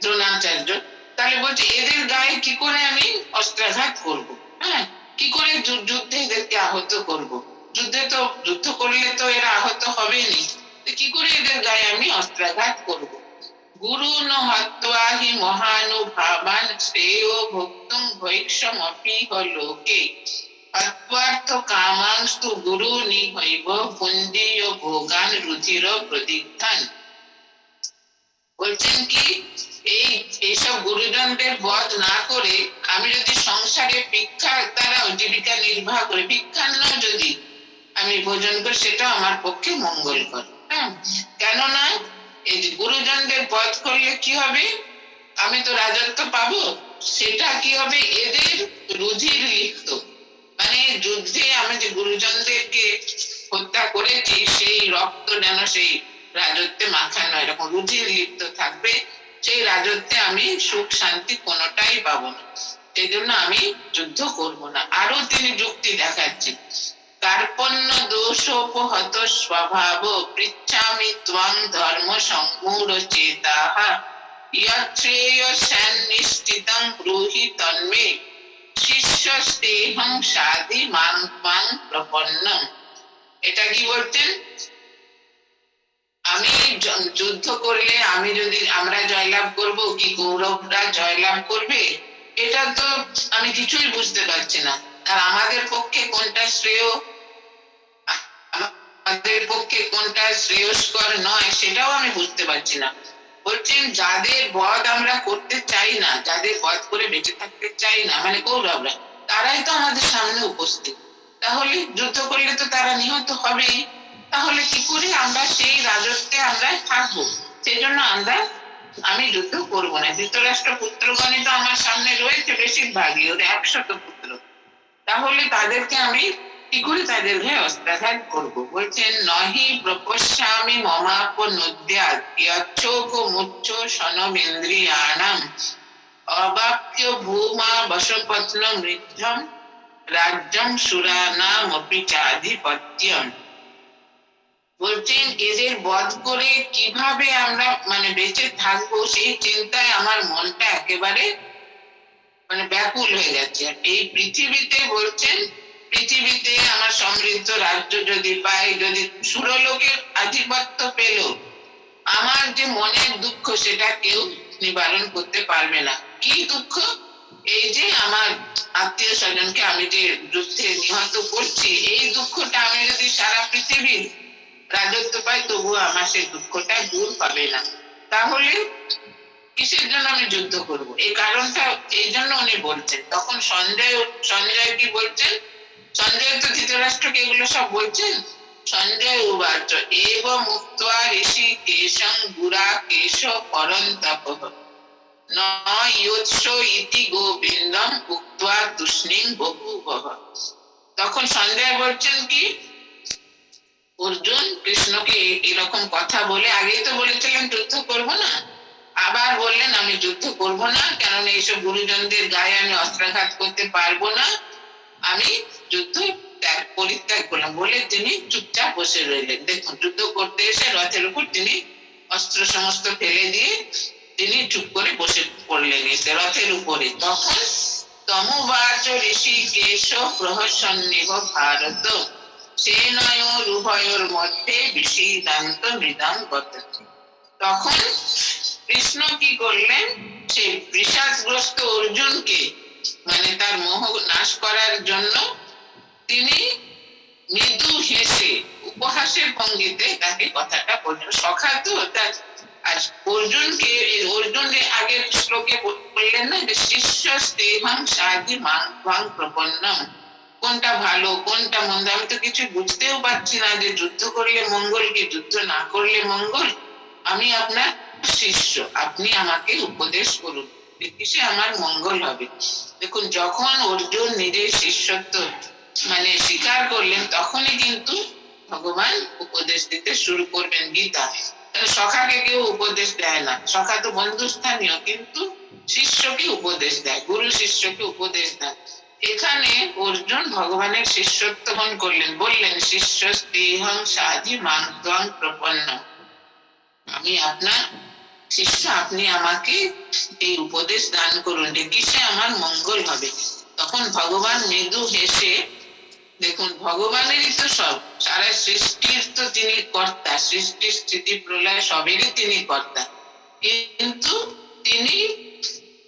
দ্রোণাচার্য। তাহলে বলছে, এদের গায়ে কি করে আমি অস্ত্রাঘাত করব? হ্যাঁ, কি করে যুদ্ধে এদেরকে আহত করব? যুদ্ধ করলে তো এরা আহত হবেনি। কি করে এদের গায়ে আমি অস্ত্রাঘাত করব? গুরু ন হত্বা হি মহানুভাবান শ্রেয় ভক্তুং ভৈক্ষমপি লোকে অত্বার্থ কামাংস্তু গুরু নিহৈব পুঞ্জীয় ভোগান রুধির প্রদিগ্ধান। বলছেন কি, এইসব গুরুজনদের বধ না করে আমি যদি সংসারে ভিক্ষার দ্বারা জীবিকা নির্বাহ করে, ভিক্ষান্ন যদি আমি ভোজন করি, সেটা আমার পক্ষে মঙ্গলকর। হ্যাঁ, কেননা এই যে গুরুজনদের বধ করলে কি হবে, আমি তো রাজত্ব পাবো, সেটা কি হবে, এদের রুধির লিপ্ত, মানে যুদ্ধে আমি যে গুরুজনদেরকে হত্যা করেছি সেই রক্ত যেন সেই রাজত্বে মাখানো, এরকম রুধির লিপ্ত থাকবে, সেই রাজত্বে আমি সুখ শান্তি কোনোটাই পাবো না, সেই জন্য আমি যুদ্ধ করব না। আরো তিনি যুক্তি দেখাচ্ছেন, কার্পণ্য দোষোপহত স্বভাব পৃচ্ছামি ত্বং ধর্ম সংমূঢ় চেতাঃ ইয়চ্ছ্রেয়স্যান নিশ্চিতং ব্রূহি তন্মে শিষ্যস্তেহং সাধি মাং ত্বং প্রপন্নম। এটা কি বলছেন, আমি যুদ্ধ করলে আমরা জয়লাভ করব কি কৌরবরা জয়লাভ করবে, এটা তো আমি কিছুই বুঝতে পারছি না। আর আমাদের পক্ষে কোনটা শ্রেয়, আমাদের পক্ষে কোনটা শ্রেয়স্কর নয়, সেটাও আমি বুঝতে পারছি না। বলছেন যাদের বধ আমরা করতে চাই না, যাদের বধ করে বেঁচে থাকতে চাই না, মানে কৌরবরা, তারাই তো আমাদের সামনে উপস্থিত, তাহলে যুদ্ধ করলে তো তারা নিহত হবেই, তাহলে কি করে আমরা সেই রাজত্বে আমরা থাকবো? সেই জন্য আমি যুদ্ধ করবো না। ধৃতরাষ্ট্র পুত্রগণই তো আমার সামনে রয়েছে বেশিরভাগই, ওদের 100 পুত্র, তাহলে তাদেরকে আমি কি করে তাদের গায়ে অস্ত্রাঘাত করবো? বলছেন নহি প্রপশ্যামি মমাপনুদ্যাৎ ইয়চ্ছোক মুচ্ছ সনমেন্দ্রিয়াণাম অবাক্য ভূমা বশপত্ন মৃদ্ধম রাজ্যম সুরানামপি চাধিপত্যম। বলছেন এদের বধ করে কিভাবে আমরা মানে বেঁচে থাকবো, সেই চিন্তায় আমার মনটা একেবারে মানে ব্যাকুল হয়ে যাচ্ছে। এই পৃথিবীতে বলছেন, পৃথিবীতে আমার সমৃদ্ধ রাজ্য যদি পাই, যদি সুরলোকের আধিপত্য পেল, আমার যে মনের দুঃখ সেটা কেউ নিবারণ করতে পারবে না। কি দুঃখ? এই যে আমার আত্মীয় স্বজনকে আমি যে যুদ্ধে নিহত করছি, এই দুঃখটা আমি যদি সারা পৃথিবীর রাজত্ব পাই, তবুও আমার সেই দুঃখটা দূর পাবে না। তাহলে কিসের জন্য আমি যুদ্ধ করব? এই কারণটা এই জন্য উনি বলছেন। তখন সঞ্জয় কি বলছেন, সঞ্জয় তো ধৃতরাষ্ট্রকে এগুলো সব বলছেন। সঞ্জয় উবাচ এব মুক্ত্বা ঋষি কেশং গুরা কেশ পরন্তপঃ ন ইয়ৎস ইতি গোবিন্দম উক্ত্বা তুষ্ণীং বভূবঃ। তখন সঞ্জয় বলছেন কি, অর্জুন কৃষ্ণকে এরকম কথা বলে, আগেই তো বলেছিলেন যুদ্ধ করব না, আবার বললেন আমি যুদ্ধ করব না, কারণ এইসব গুরুজনদের গায়ে আমি অস্ত্রাঘাত করতে পারবো না, আমি যুদ্ধ পরিত্যাগ করলাম বলে তিনি চুপচাপ বসে রইলেন। দেখুন, যুদ্ধ করতে এসে রথের উপর তিনি অস্ত্র সমস্ত ফেলে দিয়ে তিনি চুপ করে বসে পড়লেন এসে রথের উপরে। তখন তমুবাচ ঋষি কেশ প্রহসন্নিভ ভারত সেনয়োর উভয়োর মধ্যে বিষিদান্ত মৃদাম গততি। তখন কৃষ্ণ কি করলেন, সেই বিষাদগ্রস্ত অর্জুনকে মানে তার মোহ নাশ করার জন্য তিনি মৃদু হেসে উপহাসের ভঙ্গিতে তাকে কথাটা বললেন। সখা তো তার অর্জুনকে, অর্জুনের আগের শ্লোকে বললেন না যে শিষ্য স্তেহং সাধি মাং ত্বং প্রপন্নম, কোনটা ভালো কোনটা মন্দ আমি তো কিছু বুঝতেও পারছি না, যে যুদ্ধ করলে মঙ্গল কি যুদ্ধ না করলে মঙ্গল, আমি আপনার শিষ্য, আপনি আমাকে উপদেশ করুন, কিসে আমার মঙ্গল হবে। দেখুন, যখন অর্জুন নিজের শিষ্যত্ব মানে স্বীকার করলেন, তখনই কিন্তু ভগবান উপদেশ দিতে শুরু করবেন গীতা। সখাকে কেউ উপদেশ দেয় না, সখা তো বন্ধুস্থানীয়, কিন্তু শিষ্যকে উপদেশ দেয়, গুরু শিষ্যকে উপদেশ দেয়। এখানে অর্জুন ভগবানের শিষ্যত্ব গ্রহণ করলেন, বললেন শিষ্য স্তেহং সাধি মাং ত্বং প্রপন্ন, আমি আপনার শিষ্য, আপনি আমাকে এই উপদেশ দান করুন যে কিসে আমার মঙ্গল হবে। তখন ভগবান মৃদু হেসে দেখুন ভগবানেরই তো সব, সারা সৃষ্টির তো তিনি কর্তা, সৃষ্টি স্থিতি প্রলয় সবেরই তিনি কর্তা। কিন্তু তিনি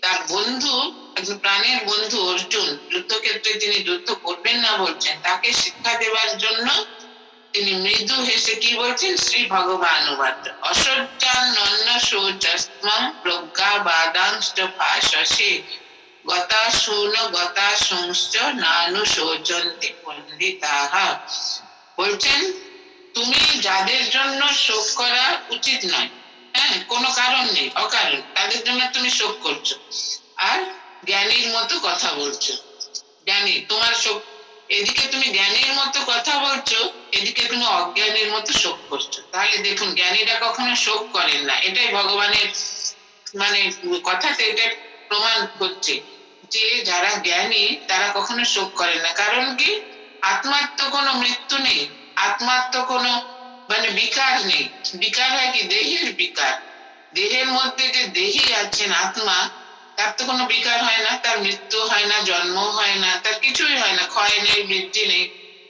তার বন্ধু, একজন প্রাণের বন্ধু অর্জুন, যুদ্ধক্ষেত্রে তিনি যুদ্ধ করবেন না বলছেন, তাকে শিক্ষা দেওয়ার জন্য তিনি মৃদু হেসে কি বলছেন, শ্রী ভগবান অসজ্জান্ন শৌচস্তম প্রজ্ঞা বাদাংশ ভাষসে গতা শূন গতা সংশ্চ নানু শোচন্তি পণ্ডিতাহ। বলছেন তুমি যাদের জন্য শোক করা উচিত নয়, হ্যাঁ, কোনো কারণ নেই, অকারণ তাদের জন্য তুমি শোক করছো, আর জ্ঞানীর মতো কথা বলছো। জ্ঞানী তোমার শোক, এদিকে তুমি জ্ঞানীর মতো কথা বলছো, এদিকে তুমি অজ্ঞানীর মতো শোক করছো। তাহলে দেখুন জ্ঞানীরা কখনো শোক করেন না, এটাই ভগবানের মানে কথাতে এটা প্রমাণ হচ্ছে যে যারা জ্ঞানী তারা কখনো শোক করে না। কারণ কি, আত্মার তো কোনো মৃত্যু নেই, আত্মার তো কোনো মানে বিকার নেই। বিকার হয় কি, দেহের বিকার, দেহের মধ্যে যে দেহি আছেন আত্মা, তার তো কোনো বিকার হয় না, তার মৃত্যু হয় না, জন্ম হয় না, তার কিছুই হয় না, ক্ষয় নেই, বৃদ্ধি নেই।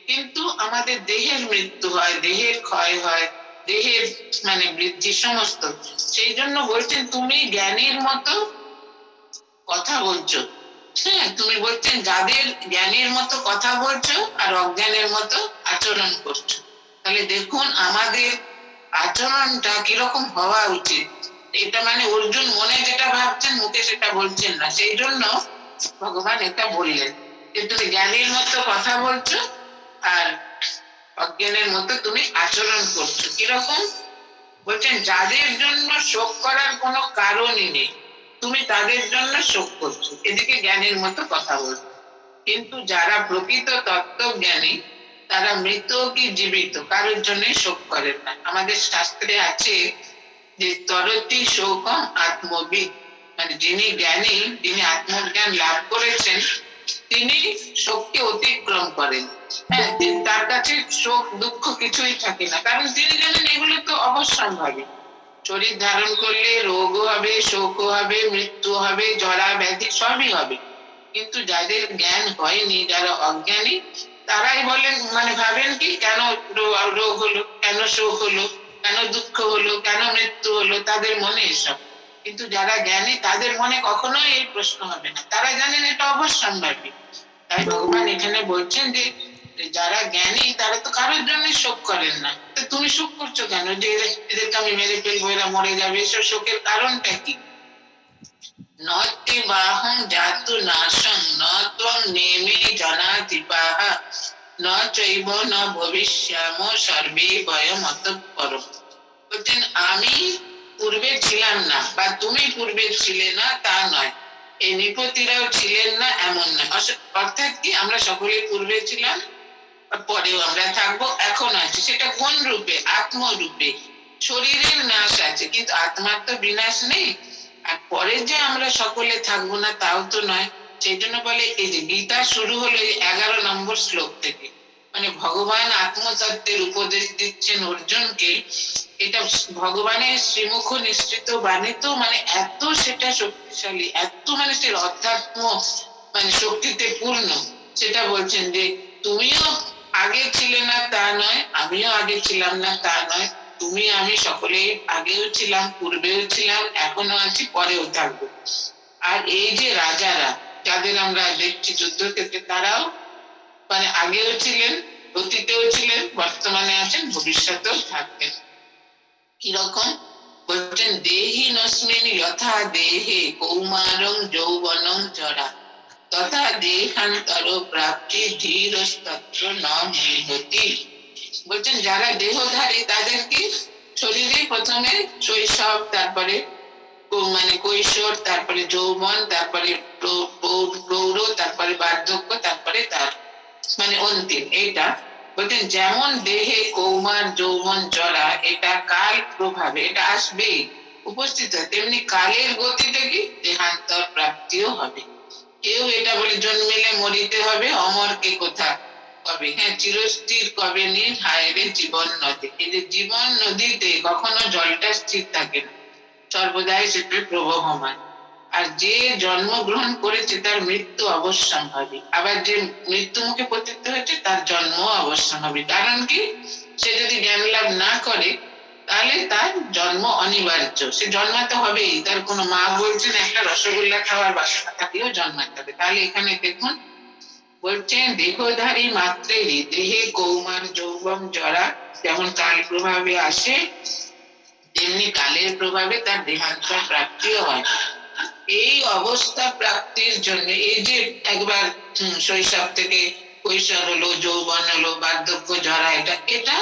কিন্তু আমাদের দেহের মৃত্যু হয়, দেহের ক্ষয় হয়, দেহের মানে বৃদ্ধি সমস্ত। সেই জন্য বলছেন তুমি জ্ঞানীর মতো কথা বলছো। হ্যাঁ, তুমি বলছেন যাদের জ্ঞানীর মতো কথা বলছো আর অজ্ঞানের মতো আচরণ করছো। তাহলে দেখুন আমাদের আচরণটা কিরকম হওয়া উচিত, এটা মানে অর্জুন মনে যেটা ভাবছেন মুখে সেটা বলছেন না, সেই জন্য ভগবান এটা বললেন যে তুমি জ্ঞানীর মতো কথা বলছো আর অজ্ঞানের মতো তুমি আচরণ করছো। কিরকম বলছেন, যাদের জন্য শোক করার কোনো কারণই নেই তুমি তাদের জন্য শোক করছো, এদিকে জ্ঞানীর মতো কথা বলছো। কিন্তু যারা প্রকৃত তত্ত্বজ্ঞানী তারা মৃত কি জীবিত কারোর জন্যই শোক করেন না। আমাদের শাস্ত্রে আছে যে তরতি শোকম আত্মবিদ, মানে যিনি জ্ঞানী, যিনি আত্মজ্ঞান লাভ করেছেন, তিনি শোককে অতিক্রম করেন। হ্যাঁ, তার কাছে শোক দুঃখ কিছুই থাকে না, কারণ তিনি জানেন এগুলো তো অবশ্যম্ভাবী। শরীর ধারণ করলে রোগও হবে, শোকও হবে, মৃত্যু হবে, জরা ব্যাধি সবই হবে। কিন্তু যাদের জ্ঞান হয়নি, যারা অজ্ঞানী, তারাই বলেন মানে ভাবেন কি কেন রোগ হলো, কেন শোক হলো, কেন দুঃখ হলো, কেন মৃত্যু হলো, তাদের মনে এসব। কিন্তু যারা জ্ঞানী তাদের মনে কখনো এই প্রশ্ন হবে না, তারা জানেন এটা অবশ্যম্ভাবী। তাই ভগবান এখানে বলছেন যে যারা জ্ঞানী তারা তো কারোর জন্য শোক করেন না। তো তুমি শোক করছো কেন, যে এদেরকে আমি মেরে ফেলবো, এরা মরে যাবে, এসব শোকের কারণটা কি? নতি বাহং জাতু নাশং ন ত্বং নেমে জনাধিপাহ ন চৈব ন ভবিষ্যাম সর্বে ভয়মতঃপরঃ। বলছেন আমি পূর্বে ছিলাম না বা তুমি পূর্বে ছিলে না তা নয়, এই নৃপতিরাও ছিলেন না এমন নয়। অর্থাৎ কি, আমরা সকলে পূর্বে ছিলাম, পরেও আমরা থাকবো, এখন আছে, সেটা কোন রূপে, আত্মরূপে। শরীরের নাশ আছে কিন্তু আত্মার তো বিনাশ নেই। আর পরে যে আমরা সকলে থাকবো না তাও তো নয়। সেই জন্য বলে এই যে গীতা শুরু হলো এই 11 নম্বর শ্লোক থেকে, মানে ভগবান আত্মতত্ত্বের উপদেশ দিচ্ছেন অর্জুনকে। এটা ভগবানের শ্রীমুখ নিঃসৃত বাণী, তো মানে এত সেটা শক্তিশালী, এত মানে সে অধ্যাত্ম মানে শক্তিতে পূর্ণ। সেটা বলছেন যে তুমিও আগে ছিলে না তা নয়, আমিও আগে ছিলাম না তা নয়, তুমি আমি সকলেই আগেও ছিলাম, পূর্বেও ছিলাম, এখনো আছি, পরেও থাকবো। আর এই যে রাজারা যাদের আমরা দেখছি যুদ্ধক্ষেত্রে, তারাও মানে আগেও ছিলেন, অতীতেও ছিলেন, বর্তমানে আছেন, ভবিষ্যতেও থাকবেন। কিরকম বলছেন, দেহি নস্মিন যথা দেহে কৌমারং যৌবনং জরা তথা দেহান্তর প্রাপ্তি ধীরস্তত্র ন মুহ্যতি। বলছেন যারা দেহধারী তাদের কি শরীরে প্রথমে শৈশব, তারপরে মানে কৈশোর, তারপরে যৌবন, তারপরে প্রৌঢ়, তারপরে বার্ধক্য, তারপরে তার মানে অন্তিম। এইটা বলছেন যেমন দেহে কৌমার যৌবন জরা, এটা কাল প্রভাবে এটা আসবেই, উপস্থিত হয়, তেমনি কালের গতিতে কি দেহান্তর প্রাপ্তিও হবে। কেউ এটা বলে জন্মিলে মরিতে হবে, অমর কে কোথা কবে, হ্যাঁ চিরস্থির কবে নীল হায়রে জীবন নদী। এই যে জীবন নদীতে কখনো জলটা স্থির থাকে না, সর্বদাই সেটা প্রবহমান। আর যে জন্মগ্রহণ করেছে তার মৃত্যু অবশ্যম্ভাবী, আবার যে মৃত্যু মুখে পতিত হয়েছে তার জন্ম অবশ্যম্ভাবী। কারণ কি, সে যদি জ্ঞান লাভ না করে তাহলে তার জন্ম অনিবার্য, সে জন্মাতে হবেই। তার কোনো মা বলছেন একটা রসগোল্লা খাওয়ার বাসনা থাকলেও জন্মাতে হবে। তাহলে এখানে দেখুন বলছেন দেহধারী মাত্রেরই দেহে কৌমার যৌবন জরা যেমন কাল প্রভাবে আসে, তেমনি কালের প্রভাবে তার দেহান্তর প্রাপ্তিও হয়। এই অবস্থা প্রাপ্তির জন্য এই যে একবার শৈশব থেকে কৈশোর হলো, যৌবন হলো, বার্ধক্য, জরা, এটা এটা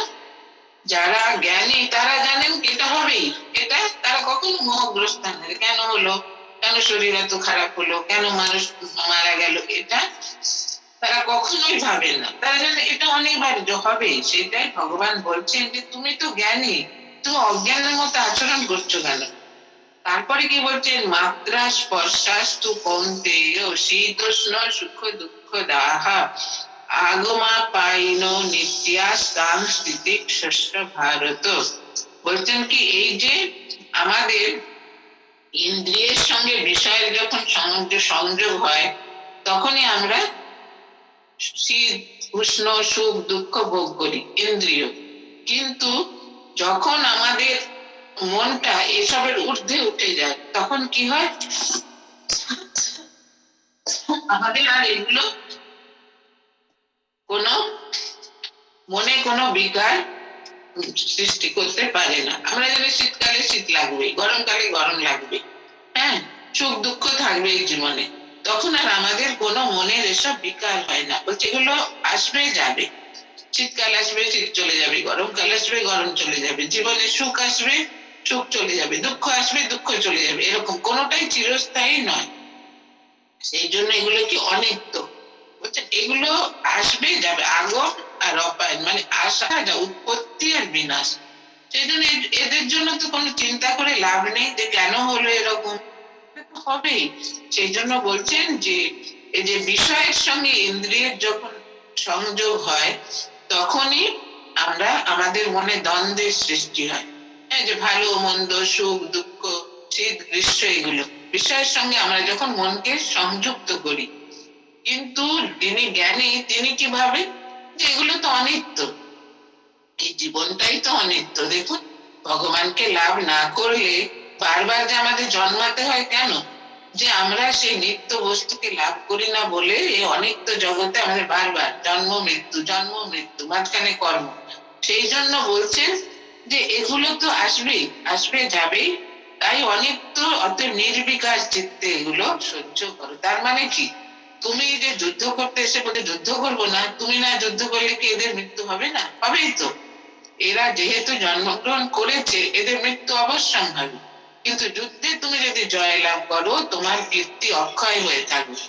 যারা জ্ঞানী তারা জানেন এটা হবেই। এটা তারা কখনো মোহগ্রস্ত হয় না। কেন হলো, কেন শরীর এত খারাপ হলো, কেন মানুষ মারা গেল, এটা তারা কখনোই ভাবেন না। তারা জানে এটা অনিবার্য হবেই। সেটাই ভগবান বলছেন যে তুমি তো জ্ঞানী, তুমি অজ্ঞানের মতো আচরণ করছো কেন। তারপরে কি বলছেন, মাত্রা স্পর্শাস্তু কৌন্তেয় শীতোষ্ণ সুখ দুঃখ দাহা আগমা পাইন নিত্যাস্তাং স্থিতি শস্য ভারত। বলছেন কি এই যে আমাদের ইন্দ্রিয়ের সঙ্গে বিষয়ের যখন সংযোগ হয় তখনই আমরা শীত উষ্ণ সুখ দুঃখ ভোগ করি ইন্দ্রিয়। কিন্তু যখন আমাদের মনটা এসবের ঊর্ধ্বে উঠে যায় তখন কি হয়, আমাদের আর এগুলো কোনো মনে কোনো বিকার সৃষ্টি করতে পারে না। আমরা জানি শীতকালে শীত লাগবে, গরমকালে গরম লাগবে, হ্যাঁ, সুখ দুঃখ থাকবে এই জীবনে। তখন আর আমাদের কোনো মনের এসব বিকার হয় না। বলছে এগুলো আসবে যাবে, শীতকাল আসবে শীত চলে যাবে, গরমকাল আসবে গরম চলে যাবে, জীবনে সুখ আসবে সুখ চলে যাবে, দুঃখ আসবে দুঃখ চলে যাবে, এরকম কোনোটাই চিরস্থায়ী নয়। সেই জন্য এগুলো কি অনিত্য। বলছে এগুলো আসবে যাবে, আগম আর অপায়ন, মানে আসা যা উৎপত্তি আর বিনাশ। সেই জন্য এদের জন্য তো কোনো চিন্তা করে লাভ নেই যে কেন হলো এরকম, হবেই। সেই জন্য বলছেন যে এই যে বিষয়ের সঙ্গে ইন্দ্রিয়ের যখন সংযোগ হয় তখনই আমরা আমাদের মনে দ্বন্দ্বের সৃষ্টি হয়। হ্যাঁ, যে ভালো মন্দ সুখ দুঃখ শীত গ্রীষ্ম এগুলো বিষয়ের সঙ্গে আমরা যখন মনকে সংযুক্ত করি। কিন্তু যিনি জ্ঞানী তিনি কি ভাবেন যে এগুলো তো অনিত্য, এই জীবনটাই তো অনিত্য। দেখুন ভগবানকে লাভ না করলে বারবার যে আমাদের জন্মাতে হয় কেন, যে আমরা সেই নিত্য বস্তুকে লাভ করি না বলে এই অনিত্য জগতে আমাদের বারবার জন্ম মৃত্যু মাঝখানে কর্ম। সেই জন্য বলছেন যে এগুলো তো আসবেই, আসবে যাবেই, তাই অনিত্য অতএব নির্বিকার চিত্তে এগুলো সহ্য করো। তার মানে কি, তুমি যে যুদ্ধ করতে এসে বলে যুদ্ধ করবো না, তুমি না যুদ্ধ করলে কি এদের মৃত্যু হবে না? হবেই তো। এরা যেহেতু জন্মগ্রহণ করেছে এদের মৃত্যু অবশ্যম্ভাবী। কিন্তু যুদ্ধে তুমি যদি জয় লাভ করো তোমার কীর্তি অক্ষয় হয়ে থাকবে,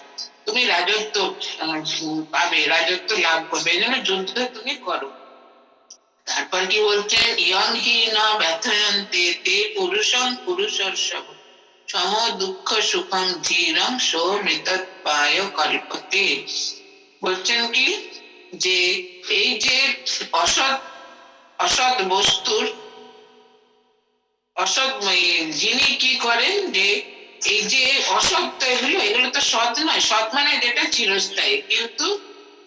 তুমি রাজত্ব পাবে, রাজত্ব লাভ করবে, এই জন্য যুদ্ধ তুমি করো। তারপর কি বলছেন, ইয়ং হি না ব্যথয়ন্তে তে পুরুষং পুরুষর্ষব সম দুঃখ সুখং ধীরং সৌমৃতৎপায় কল্পতে। বলছেন কি যে এই যে অসৎ অসৎ বস্তুর অসৎ যিনি কি করেন, যে এই যে অসৎ এগুলো এগুলো তো সৎ নয়। সৎ মানে যেটা চিরস্থায়ী, কিন্তু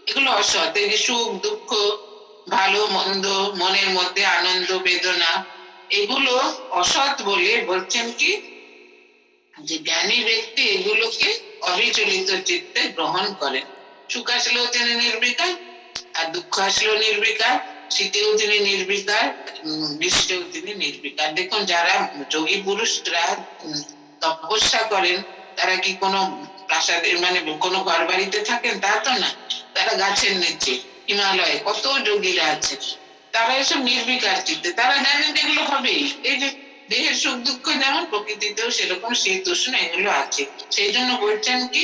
এগুলো অসৎ। এই যে সুখ দুঃখ ভালো মন্দ মনের মধ্যে আনন্দ বেদনা এগুলো অসৎ বলে বলছেন কি যে জ্ঞানী ব্যক্তি এগুলোকে অবিচলিত চিত্তে গ্রহণ করেন। সুখ আসলেও তিনি নির্বিকার আর দুঃখ আসলেও নির্বিকার, শীতেও তিনি নির্বিকার গ্রীষ্মেও তিনি নির্বিকার। দেখুন যারা যোগী পুরুষরা তপস্যা করেন তারা কি কোনো প্রাসাদের মানে কোনো ঘর বাড়িতে থাকেন? তা তো না, তারা গাছের নিচে হিমালয়ে কত যোগীরা আছে, তারা এসব নির্বিকার চিত্তে, তারা জানেন এগুলো হবেই। এই যে দেহের সুখ দুঃখ যেমন প্রকৃতিতেও সেরকম শীত উষ্ণ এগুলো আছে। সেই জন্য বলছেন কি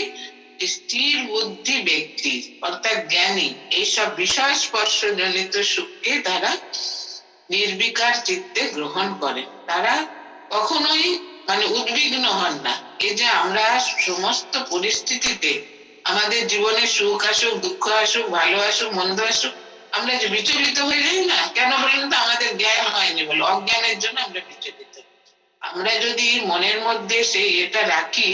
স্থির বুদ্ধি ব্যক্তি অর্থাৎ জ্ঞানী এইসব বিষয় স্পর্শ জনিত সুখকে তারা নির্বিকার চিত্তে গ্রহণ করেন। তারা কখনোই মানে উদ্বিগ্ন হন না। এই যে আমরা সমস্ত পরিস্থিতিতে আমাদের জীবনে সুখ আসুক দুঃখ আসুক ভালো আসুক মন্দ আসুক আমরা যে বিচলিত হয়ে যাই না, কেন বলেন তো? আমাদের জ্ঞান হয়নি বলে, অজ্ঞানের জন্য আমরা বিচলিত। আমরা যদি মনের মধ্যে সেই এটা রাখি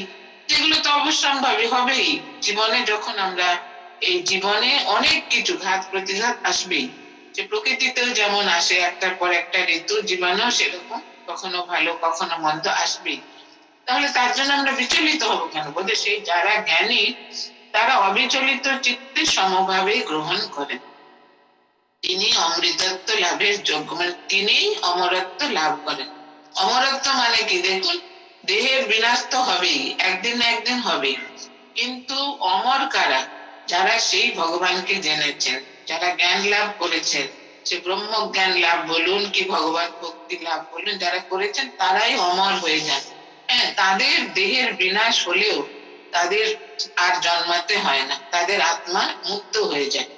যেগুলো তো অবশ্যম্ভাবী হবেই। জীবনে যখন আমরা এই জীবনে অনেক কিছু ঘাত প্রতিঘাত আসবেই, যে প্রকৃতিতেও যেমন আসে একটার পর একটা ঋতু, জীবনেও সেরকম কখনো ভালো কখনো মন্দ আসবেই। তাহলে তার জন্য আমরা বিচলিত হবো কেন? বলে সেই যারা জ্ঞানী তারা অবিচলিত চিত্তে সমভাবে গ্রহণ করেন। তিনি অমৃতত্ব লাভের যোগ্য, মানে তিনি অমরত্ব লাভ করেন। অমরত্ব মানে কি? দেখুন, দেহের বিনাশ তো হবেই, একদিন না একদিন হবেই, কিন্তু অমর কারা? যারা সেই ভগবানকে জেনেছেন, যারা জ্ঞান লাভ করেছেন, সে ব্রহ্ম জ্ঞান লাভ বলুন কি ভগবান ভক্তি লাভ বলুন, যারা করেছেন তারাই অমর হয়ে যান। হ্যাঁ, তাদের দেহের বিনাশ হলেও তাদের আর জন্মাতে হয় না, তাদের আত্মা মুক্ত হয়ে যায়।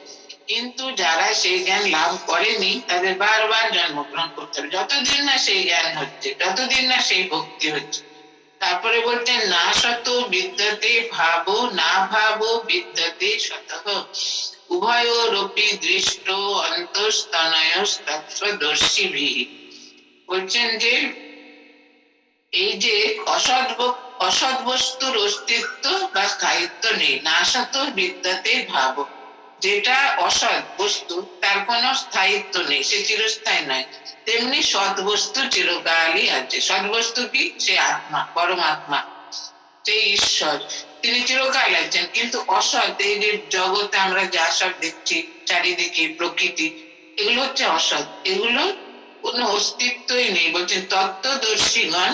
কিন্তু যারা সেই জ্ঞান লাভ করেনি তাদের বারবার জন্মগ্রহণ করতে হবে, যতদিন না সেই জ্ঞান হচ্ছে, যতদিন না সেই ভক্তি হচ্ছে। তারপরে বলছেন না শত বিদ্যতে ভাবো না ভাবো বিদ্যতে শতঃ, উভয়োরপি দৃষ্ট অন্তস্তনয়স্তত্ত্বদর্শিভিঃ। বলছেন যে এই যে অসৎ বস্তুর অস্তিত্ব বা স্থায়িত্ব নেই। না শত বিদ্যতে ভাবো, যেটা অসৎ বস্তু তার কোনো স্থায়িত্ব নেই, সে চিরস্থায়ী নয়। তেমনি সৎ বস্তু চিরকালই আছে। সৎ বস্তু কি? সে আত্মা, পরমাত্মা, সেই ঈশ্বর, তিনি চিরকাল আছেন। কিন্তু অসৎ, এই যে জগতে আমরা যা সব দেখছি চারিদিকে প্রকৃতি, এগুলো হচ্ছে অসৎ, এগুলো কোনো অস্তিত্বই নেই। বলছেন তত্ত্বদর্শীগণ,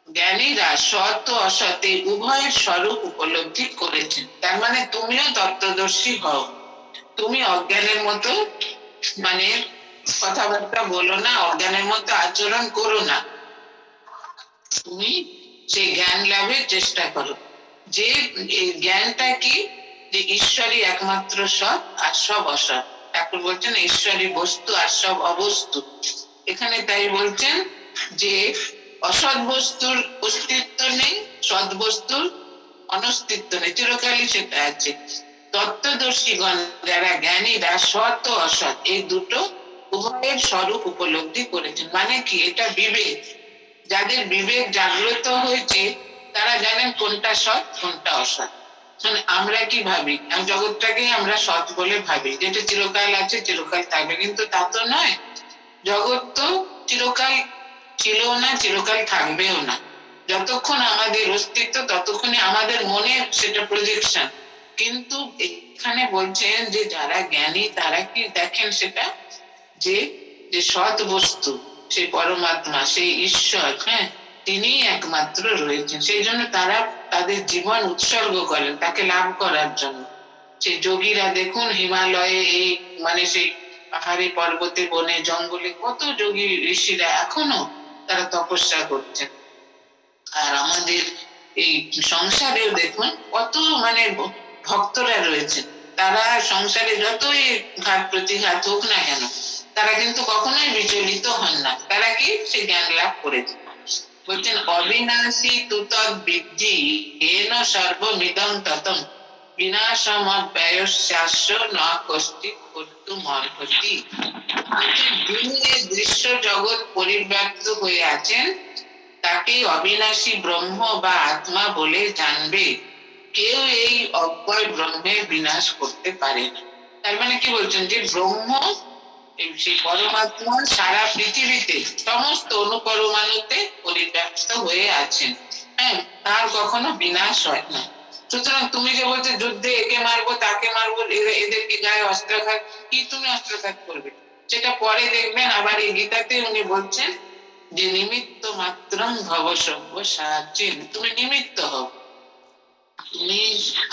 জ্ঞানীরা সৎ ও অসৎ এই উভয়ের স্বরূপ উপলব্ধি করেছেন। তার মানে তুমিও তত্ত্বদর্শী হও, তুমি অজ্ঞানের মতো মানে কথাবার্তা বলো না, অজ্ঞানের মতো আচরণ করো না, তুমি সেই জ্ঞান লাভের চেষ্টা করো। যে জ্ঞানটা কি? যে ঈশ্বরই একমাত্র সৎ আর সব অসৎ। ঠাকুর বলছেন ঈশ্বরই বস্তু আর সব অবস্তু। এখানে তাই বলছেন যে অসৎ বস্তুর অস্তিত্ব নেই, সৎ বস্তুর অনস্তিত্ব নেই, চিরকালই সেটা আছে। তত্ত্বদর্শীগণ, যারা জ্ঞানীরা সৎ ও অসৎ এই দুটো উভয়ের স্বরূপ উপলব্ধি করেছেন। মানে কি? এটা বিবেক, যাদের বিবেক জাগ্রত হয়েছে তারা জানেন কোনটা সৎ কোনটা অসৎ। মানে আমরা কি ভাবি, জগৎটাকে আমরা সৎ বলে ভাবি, যেটা চিরকাল আছে চিরকাল থাকবে, কিন্তু তা তো নয়। জগৎ তো চিরকাল ছিল না, চিরকাল থাকবেও না। যতক্ষণ আমাদের অস্তিত্ব ততক্ষণই আমাদের মনে সেটা প্রজেকশন। কিন্তু এখানে বলছেন যে যারা জ্ঞানী তারা কি দেখেন সেটা, যে যে সৎ বস্তু সেই পরমাত্মা, সেই ঈশ্বর, হ্যাঁ, তিনি একমাত্র রয়েছেন। সেই জন্য তারা তাদের জীবন উৎসর্গ করেন তাকে লাভ করার জন্য। সেই যোগীরা দেখুন হিমালয়ে, এই মানে সেই পাহাড়ে পর্বতে বনে জঙ্গলে কত যোগী ঋষিরা এখনো তারা তপস্যা করছেন। আর আমাদের এই সংসারেও দেখুন কত মানে ভক্তরা রয়েছেন, তারা সংসারে যতই ঘাত প্রতিঘাত হোক না কেন তারা কিন্তু কখনোই বিচলিত হন না। তারা কি? সে জ্ঞান লাভ করেছে। বলছেন অবিনাশী তুতদ বিদ্ধি এন সর্বমিদং ততম বিনাশমব্যয়স্যাস্য ন কষ্টিৎ কর্তুমর্হতি। যিনি দৃশ্য জগৎ পরিব্যাপ্ত হয়ে আছেন তাকে অবিনাশী ব্রহ্ম বা আত্মা বলে জানবে, কেউ এই অব্যয় ব্রহ্মের বিনাশ করতে পারে না। তার মানে কি বলছেন? যে ব্রহ্ম সেই পরমাত্মা সারা পৃথিবীতে সমস্ত অনুপরমাণুতে পরিব্যাপ্ত হয়ে আছেন, হ্যাঁ, তার কখনো বিনাশ হয় না। সুতরাং তুমি যে বলছো যুদ্ধে একে মারবো তাকে মারবো, এদেরকে গায়ে অস্ত্রাঘাত, কি তুমি অস্ত্রাঘাত করবে? সেটা পরে দেখবেন। আবার এই গীতাতে উনি বলছেন যে নিমিত্ত মাত্রং ভব সভ্য সাহায্যেন, তুমি নিমিত্ত হও। তুমি,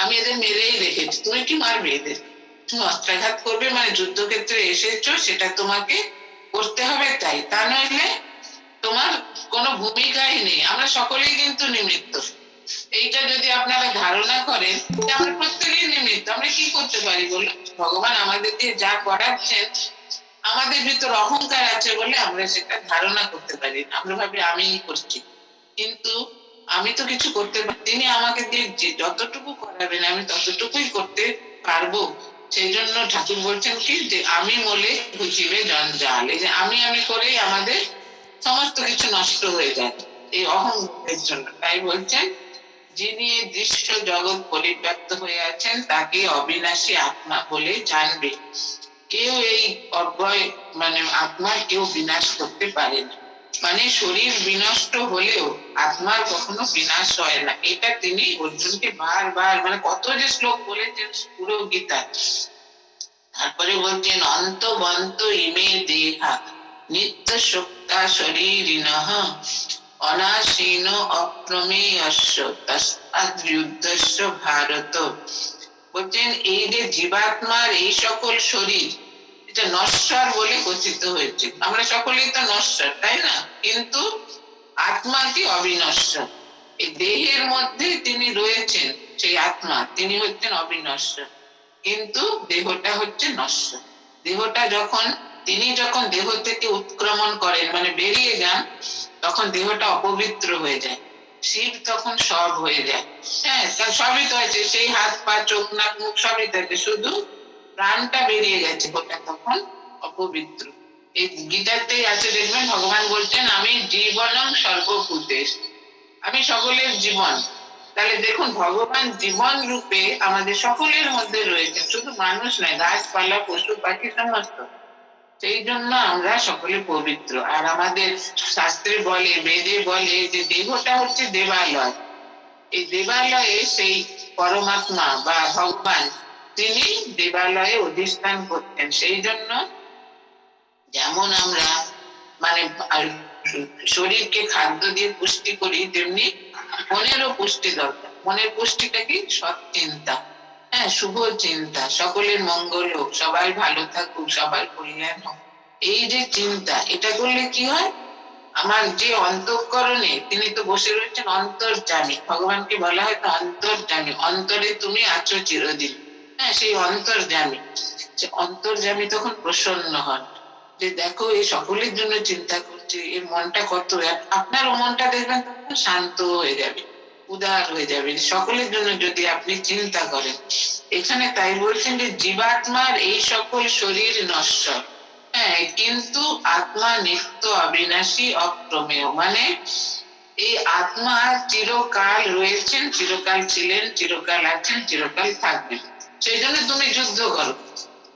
আমি এদের মেরেই রেখেছি, তুমি কি মারবে এদের? তুমি অস্ত্রাঘাত করবে, মানে যুদ্ধক্ষেত্রে এসেছো সেটা তোমাকে করতে হবে, তাই তা নইলে তোমার কোনো ভূমিকাই নেই। আমরা সকলেই কিন্তু নিমিত্ত। এইটা যদি আপনারা ধারণা করেন যে আমরা প্রত্যেকেই নিমিত্ত, আমরা কি করতে পারি বলুন? ভগবান আমাদের দিয়ে যা করাচ্ছেন, আমাদের ভিতর অহংকার আছে বলে আমরা সেটা ধারণা করতে পারি। আমরা ভাবি আমি করছি, কিন্তু আমি তো কিছু করতে পারি। তিনি আমাকে দিয়ে যতটুকু করাবেন আমি ততটুকুই করতে পারবো। সেই জন্য ঠাকুর বলছেন কি, যে আমি মলে ঘুচিবে জঞ্জাল। এই যে আমি করেই আমাদের সমস্ত কিছু নষ্ট হয়ে যায় এই অহংকারের জন্য। তাই বলছেন যিনি দৃশ্য জগৎ পরিব্যাপ্ত হয়ে আছেন তাকে অবিনাশী আত্মা বলে জানবে। কেউ এই অব্যয় মানে আত্মা কেউ বিনাশ করতে পারে না। মানে শরীর বিনষ্ট হলেও আত্মার কখনো বিনাশ হয় না। এটা তিনি অর্জুনকে বারবার মানে কত যে শ্লোক বলেছেন পুরো গীতা। তারপরে বলছেন অন্ত বন্ত ইমে দেহা নিত্য শক্তা শরীরিণঃ অনাসীন অপ্রমেয়স্য তস্মাৎ যুদ্ধস্য ভারত। বলছেন এই যে জীবাত্মার এই সকল শরীর এটা নশ্বর বলে কথিত হয়েছে। আমরা সকলেই তো নশ্বর, তাই না? কিন্তু আত্মা কি অবিনশ্বর। এই দেহের মধ্যে তিনি রয়েছেন, সেই আত্মা তিনি হচ্ছেন অবিনশ্বর, কিন্তু দেহটা হচ্ছে নশ্বর। দেহটা যখন তিনি যখন দেহ থেকে উৎক্রমণ করেন মানে বেরিয়ে যান, তখন দেহটা অপবিত্র হয়ে যায়। শিব তখন সব হয়ে যায়। হ্যাঁ, সবই তো আছে, সেই হাত পা চোখ নাক মুখ সবই থাকে, শুধু প্রাণটা বেরিয়ে গেছে, ওটা তখন অপবিত্র। এই গীতাতে আছে দেখবেন ভগবান বলছেন আমি জীবনং সর্বভূতের, আমি সকলের জীবন। তাহলে দেখুন ভগবান জীবন রূপে আমাদের সকলের মধ্যে রয়েছে, শুধু মানুষ নয়, গাছপালা পশু পাখি সমস্ত। সেই জন্য আমরা সকলে পবিত্র। আর আমাদের শাস্ত্রে বলে, বেদে বলে যে দেহটা হচ্ছে দেবালয়। এই দেবালয়ে সেই পরমাত্মা বা ভগবান তিনি দেবালয়ে অধিষ্ঠান করতেন। সেই জন্য যেমন আমরা মানে শরীরকে খাদ্য দিয়ে পুষ্টি করি, তেমনি মনেরও পুষ্টি দরকার। মনের পুষ্টিটা কি? সৎ চিন্তা, হ্যাঁ, শুভ চিন্তা, সকলের মঙ্গল হোক, সবাই ভালো থাকুক, সবার কল্যাণ হোক, এই যে চিন্তা, এটা করলে কি হয়? আমার যে অন্তঃকরণে তিনি তো বসে রয়েছেন অন্তর্যামী, ভগবানকে বলা হয় তো অন্তর্যামী, অন্তরে তুমি আছো চিরদিন। হ্যাঁ, সেই অন্তর্যামী, যে অন্তর্যামী তখন প্রসন্ন হন, যে দেখো এই সকলের জন্য চিন্তা করছে, এর মনটা কত, আপনার মনটা দেখবেন তখন শান্ত হয়ে যাবে, উদার হয়ে যাবে, সকলের জন্য যদি আপনি চিন্তা করেন। এখানে তাই বলছেন যে জীবাত্মার এই সকল শরীর নশ্বর, হ্যাঁ, কিন্তু আত্মা নিত্য অবিনাশী অপ্রমেয়। মানে এই আত্মা চিরকাল রয়েছেন, চিরকাল ছিলেন, চিরকাল আছেন, চিরকাল থাকবেন। সেই জন্য তুমি যুদ্ধ করো।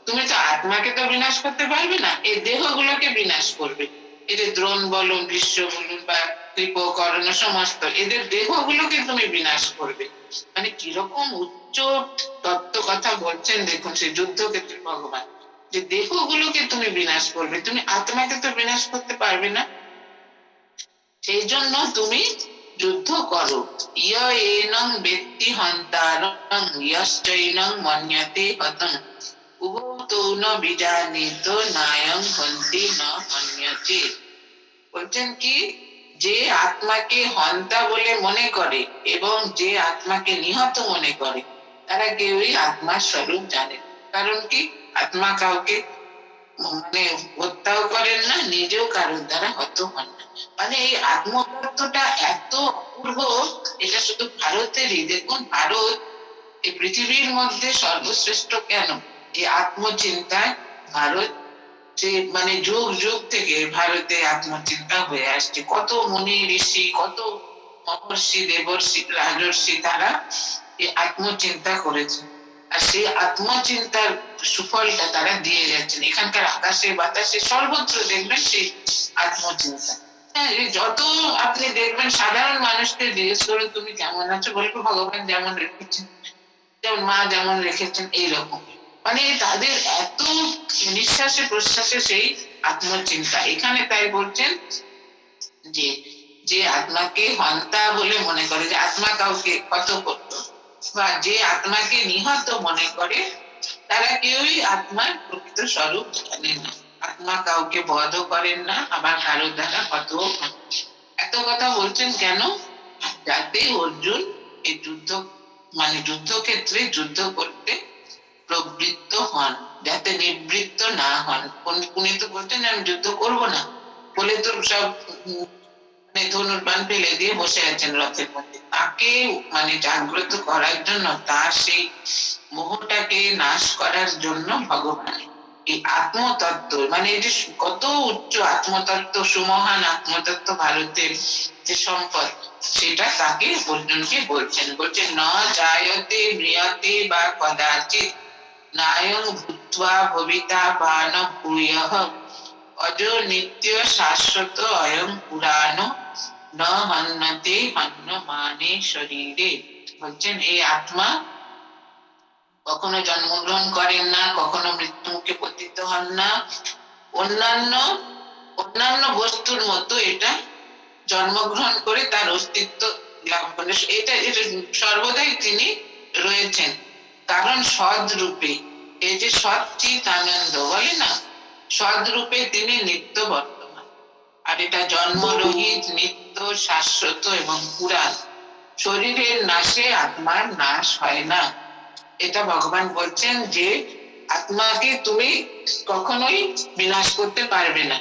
তুমি তো আত্মাকে তো বিনাশ করতে পারবে না, এই দেহগুলোকে বিনাশ করবে। এই যে দ্রোণ বলুন, বিশ্ব বলুন বা কৃপ কর্ণ সমস্ত, এদের দেহগুলোকে তুমি বিনাশ করবে। মানে কিরকম উচ্চ তত্ত্ব কথা বলছেন দেখুন সেই যুদ্ধক্ষেত্রে ভগবান, যে দেহগুলোকে তুমি বিনাশ করবে, তুমি আত্মাকে তো বিনাশ করতে পারবে না। সেই জন্য তুমি যুদ্ধ করো। ইয়ং ব্যক্তি হন্তারং ইয়শ্চৈনং মন্যতে হতং উভতো ন বিজানিত নায়ং হন্তি ন হন্যতে। বলছেন কি, যে আত্মাকে হন্তা বলে মনে করে এবং যে আত্মাকে নিহত মনে করে, তারা কেউই আত্মার স্বরূপ জানে। কারণ কি, আত্মা কাউকে মানে হত্যাও করেন না, নিজেও কারোর দ্বারা হত হন না। মানে এই আত্মতত্ত্বটা এত অপূর্ব, এটা শুধু ভারতেরই। দেখুন ভারত এই পৃথিবীর মধ্যে সর্বশ্রেষ্ঠ কেন? এই আত্মচিন্তায় ভারত যে মানে যুগ যুগ থেকে ভারতে আত্মচিন্তা হয়ে আসছে। কত মুনি ঋষি, কত মহর্ষি, দেবর্ষি, রাজর্ষি, তারা এই আত্মচিন্তা করেছে। আর সেই আত্মচিন্তার সুফলটা তারা দিয়ে যাচ্ছেন। এখানকার আকাশে বাতাসে সর্বত্র দেখবেন সেই আত্মচিন্তা। হ্যাঁ, যত আপনি দেখবেন সাধারণ মানুষকে জিজ্ঞেস করুন তুমি কেমন আছো, বলবে ভগবান যেমন রেখেছেন, যেমন মা যেমন রেখেছেন, এইরকম। মানে তাদের এত নিঃশ্বাসে প্রশ্বাসে সেই আত্মচিন্তা। এখানে তাই বলছেন যে যে আত্মাকে হন্তা বলে মনে করে, যে আত্মা কাউকে কত করতো, বা যে আত্মাকে নিহত মনে করে, তারা কেউই আত্মার প্রকৃত স্বরূপ জানে না। আত্মা কাউকে বধ করেন না, আবার কারো দ্বারা হতও হন। এত কথা বলছেন কেন? যাতে অর্জুন এই যুদ্ধ মানে যুদ্ধক্ষেত্রে যুদ্ধ করতে প্রবৃত্ত হন, যাতে নিবৃত্ত না হন। উনি তো বলছেন আমি যুদ্ধ করব না বলে তো সব মানে ধনুর্বাণ ফেলে দিয়ে বসে আছেন রথের মধ্যে। তাকে মানে জাগ্রত করার জন্য, তার সেই মোহটাকে নাশ করার জন্য ভগবান এই আত্মতত্ত্ব, মানে এই যে কত উচ্চ আত্মতত্ত্ব, সুমহান আত্মতত্ত্ব ভারতের যে সম্পদ, সেটা তাকে অর্জুনকে বলছেন। বলছেন ন জায়তে ম্রিয়তে বা কদাচিৎ নায়ং ভূত্বা ভবিতা বা ন ভূয়ঃ অজ নিত্য শাশ্বত অয়ং পুরাণ ন হন্যতে হন্যমানে শরীরে। বলছেন এই আত্মা কখনো জন্মগ্রহণ করেন না, কখনো মৃত্যু মুখে পতিত হন না। অন্যান্য অন্যান্য বস্তুর মতো এটা জন্মগ্রহণ করে তার অস্তিত্ব লাভ করে, এটা সর্বদাই তিনি রয়েছেন। কারণ সদ রূপে, এই যে সচ্চিৎ আনন্দ বলে না, সদ রূপে তিনি নিত্য বর্তমান। আর এটা জন্মরহিত, নিত্য, শাশ্বত এবং পুরাণ। শরীরের নাশে আত্মার নাশ হয় না। এটা ভগবান বলছেন যে আত্মাকে তুমি কখনোই বিনাশ করতে পারবে না,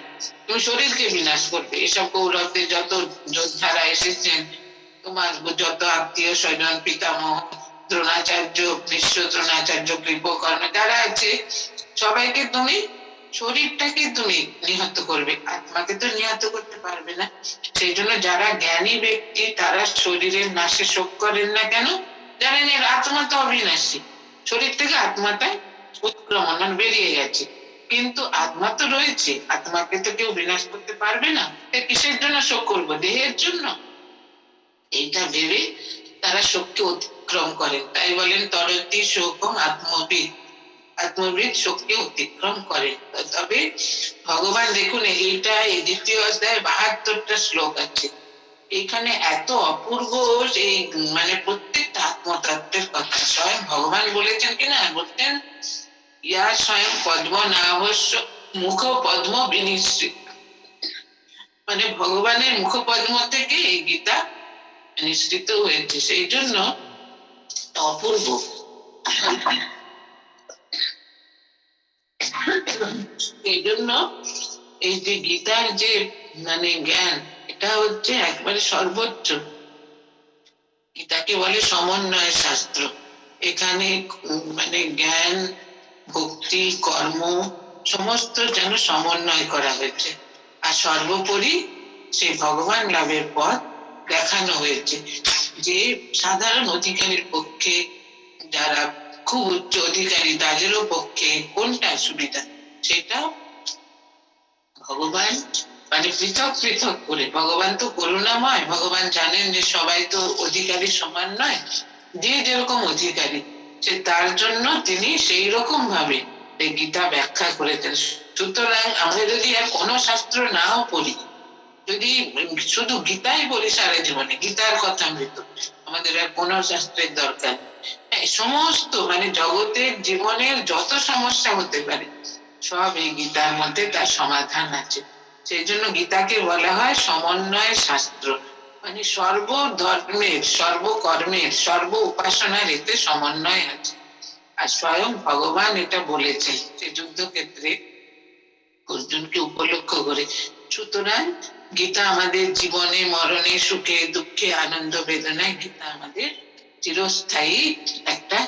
তুমি শরীরকে বিনাশ করবে। এসব কৌরবদের যত যোদ্ধারা এসেছেন, তোমার যত আত্মীয় স্বজন, পিতামহ, দ্রোণাচার্য, ভীষ্ম দ্রোণাচার্য, কৃপকর্ণ যারা আছে, সবাইকে তুমি শরীরটাকে তুমি নিহত করবে, আত্মাকে তো নিহত করতে পারবে না। সেই জন্য যারা জ্ঞানী ব্যক্তি তারা শরীরের নাশে শোক করেন না। কেন? জানেন এর আত্মা তো অবিনাশী, শরীর থেকে আত্মাটা উৎক্রমণ মানে বেরিয়ে গেছে, কিন্তু আত্মা তো রয়েছে, আত্মাকে তো কেউ বিনাশ করতে পারবে না। কিসের জন্য শোক করবো? দেহের জন্য। এইটা ভেবে তারা শোককে অতিক্রম করেন। তাই বলেন তরতি শোকম আত্মবিদ, আত্মবিদ শোককে অতিক্রম করেন। তবে ভগবান দেখুন, এইটা এই দ্বিতীয় অধ্যায়ে 72টা শ্লোক আছে। এখানে এত অপূর্ব এই মানে প্রত্যেকটা আত্মতত্ত্বের কথা স্বয়ং ভগবান বলেছেন কিনা, বলতেন ইয়া স্বয়ং পদ্ম নাভস্য মুখ পদ্ম বিনিশ্চিত, মানে ভগবানের মুখ পদ্ম থেকে এই গীতা নিশ্চিত হয়েছে। সেই জন্য অপূর্ব। এই জন্য এই যে গীতার যে মানে জ্ঞান, এটা হচ্ছে একবারে সর্বোচ্চ। গীতাকে বলে সমন্বয় শাস্ত্র। এখানে মানে জ্ঞান, ভক্তি, কর্ম সমস্ত যেন সমন্বয় করা হয়েছে। আর সর্বোপরি সেই ভগবান লাভের পথ দেখানো হয়েছে, যে সাধারণ অধিকারীর পক্ষে, যারা খুব উচ্চ অধিকারী তাদেরও পক্ষে কোনটা সুবিধা, সেটা ভগবান মানে পৃথক পৃথক করে। ভগবান তো করুণাময়, ভগবান জানেন যে সবাই তো অধিকারী সমান নয়, যে যেরকম অধিকারী সে তার জন্য তিনি সেই রকম ভাবে এই গীতা ব্যাখ্যা করেছেন। সুতরাং আমরা যদি আর কোনো শাস্ত্র নাও পড়ি, যদি শুধু গীতাই বলি সারা জীবনে, গীতার কথা মৃত, আমাদের আর কোনো শাস্ত্রের দরকার। সমস্ত মানে জগতের জীবনের যত সমস্যা হতে পারে সব এই গীতার মধ্যে তার সমাধান আছে। সেই জন্য গীতাকে বলা হয় সমন্বয় শাস্ত্র, মানে সর্বধর্মের, সর্বকর্মের, সর্ব উপাসনার এতে সমন্বয় আছে। আর স্বয়ং ভগবান এটা বলেছেন যে যুদ্ধক্ষেত্রে অর্জুনকে উপলক্ষ করে। সুতরাং গীতা আমাদের জীবনে মরণে, সুখে দুঃখে, আনন্দ বেদনায় গীতা আমাদের চিরস্থায়ী একটা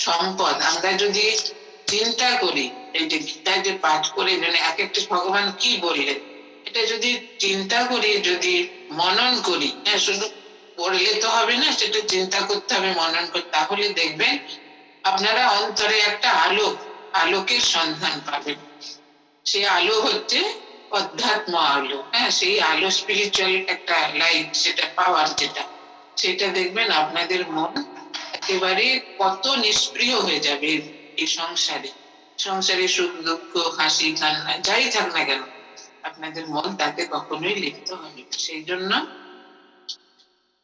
সম্পদ। আমরা যদি চিন্তা করি, এই যে গীতা যে পাঠ করে মানে এক একটা ভগবান কি বললেন, এটা যদি চিন্তা করি, যদি মনন করি, হ্যাঁ শুধু পড়লে তো হবে না, সেটা চিন্তা করতে হবে, মনন করতে, তাহলে দেখবেন আপনারা অন্তরে একটা আলোকের সন্ধান পাবেন। সেই আলো হচ্ছে অধ্যাত্ম আলো। হ্যাঁ, সেই আলো স্পিরিচুয়াল একটা লাইট, সেটা পাওয়ার, যেটা সেটা দেখবেন আপনাদের মন একেবারে কত নিষ্প্রিয় হয়ে যাবে এই সংসারে সুখ দুঃখ হাসি কান্না যাই থাক না কেন, আপনাদের মন তাতে কখনোই লিপ্ত হবে। সেই জন্য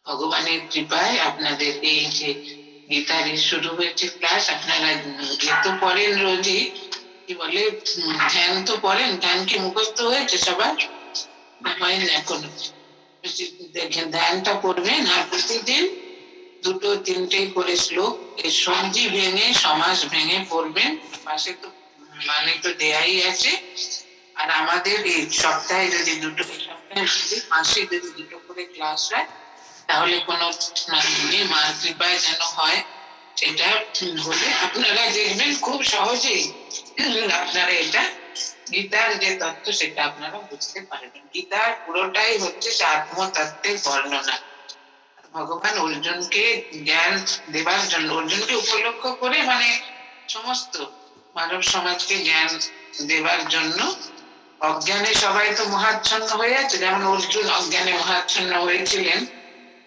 ভগবানের কৃপায় আপনাদের এই যে গীতার শুরু হয়েছে ক্লাস, আপনারা তো পড়েন রোজই, কি বলে ধ্যান তো পড়েন, ধ্যান কি মুখস্থ হয়েছে সবার? হয়নি এখনো। দেখেন ধ্যানটা করবেন, আর প্রতিদিন 2-3টে করে শ্লোক এই সন্ধি ভেঙে সমাস ভেঙে পড়বেন। পাশে তো মানে তো দেয়াই আছে। আর আমাদের এই সপ্তাহে যদি মাসে যদি 2টো করে ক্লাস হয়, তাহলে কোনো মার কৃপায় যেন হয়, সেটা হলে আপনারা দেখবেন খুব সহজেই আপনারা এটা গীতার যে তত্ত্ব সেটা আপনারা বুঝতে পারবেন। গীতার পুরোটাই হচ্ছে আত্মতত্ত্বের বর্ণনা। ভগবান অর্জুনকে জ্ঞান দেবার জন্য, অর্জুনকে উপলক্ষ করে মানে সমস্ত মানব সমাজকে জ্ঞান দেবার জন্য, অজ্ঞানে সবাই তো মহাচ্ছন্ন হয়ে আছে, যেমন অর্জুন অজ্ঞানে মহাচ্ছন্ন হয়েছিলেন,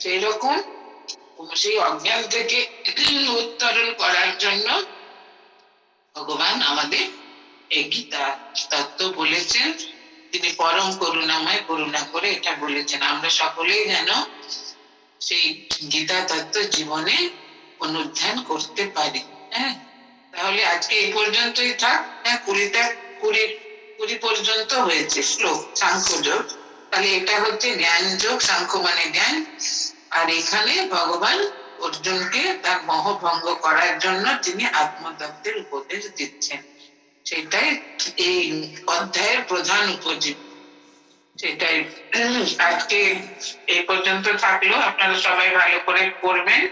সেই রকম সেই অজ্ঞান থেকে উত্তরণ করার জন্য ভগবান আমাদের এই গীতা তত্ত্ব বলেছেন। তিনি পরম করুণাময়, করুণা করে এটা বলেছেন আমরা সকলেই যেন সেই গীতা তত্ত্ব জীবনে অনুধ্যান করতে পারি। হ্যাঁ, তাহলে আজকে এই পর্যন্তই থাক। হ্যাঁ, 20 পর্যন্ত হয়েছে শ্লোক সাংখ্যযোগ। তাহলে এটা হচ্ছে জ্ঞান যোগ, সাংখ্য মানে জ্ঞান, আর এখানে ভগবান অর্জুনকে তার মোহ ভঙ্গ করার জন্য তিনি আত্মতত্ত্বের উপদেশ দিচ্ছেন। সেটাই এই অধ্যায়ের প্রধান উপজীব্য। সেটাই আজকে এই পর্যন্ত থাকলো, আপনারা সবাই ভালো করে পড়বেন।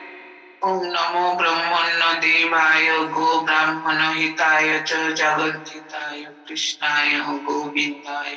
ওম নমো ব্রহ্মণ্য দেবায় গো ব্রাহ্মণ হিতায় চ জগদ্ধিতায় কৃষ্ণায় গোবিন্দায়।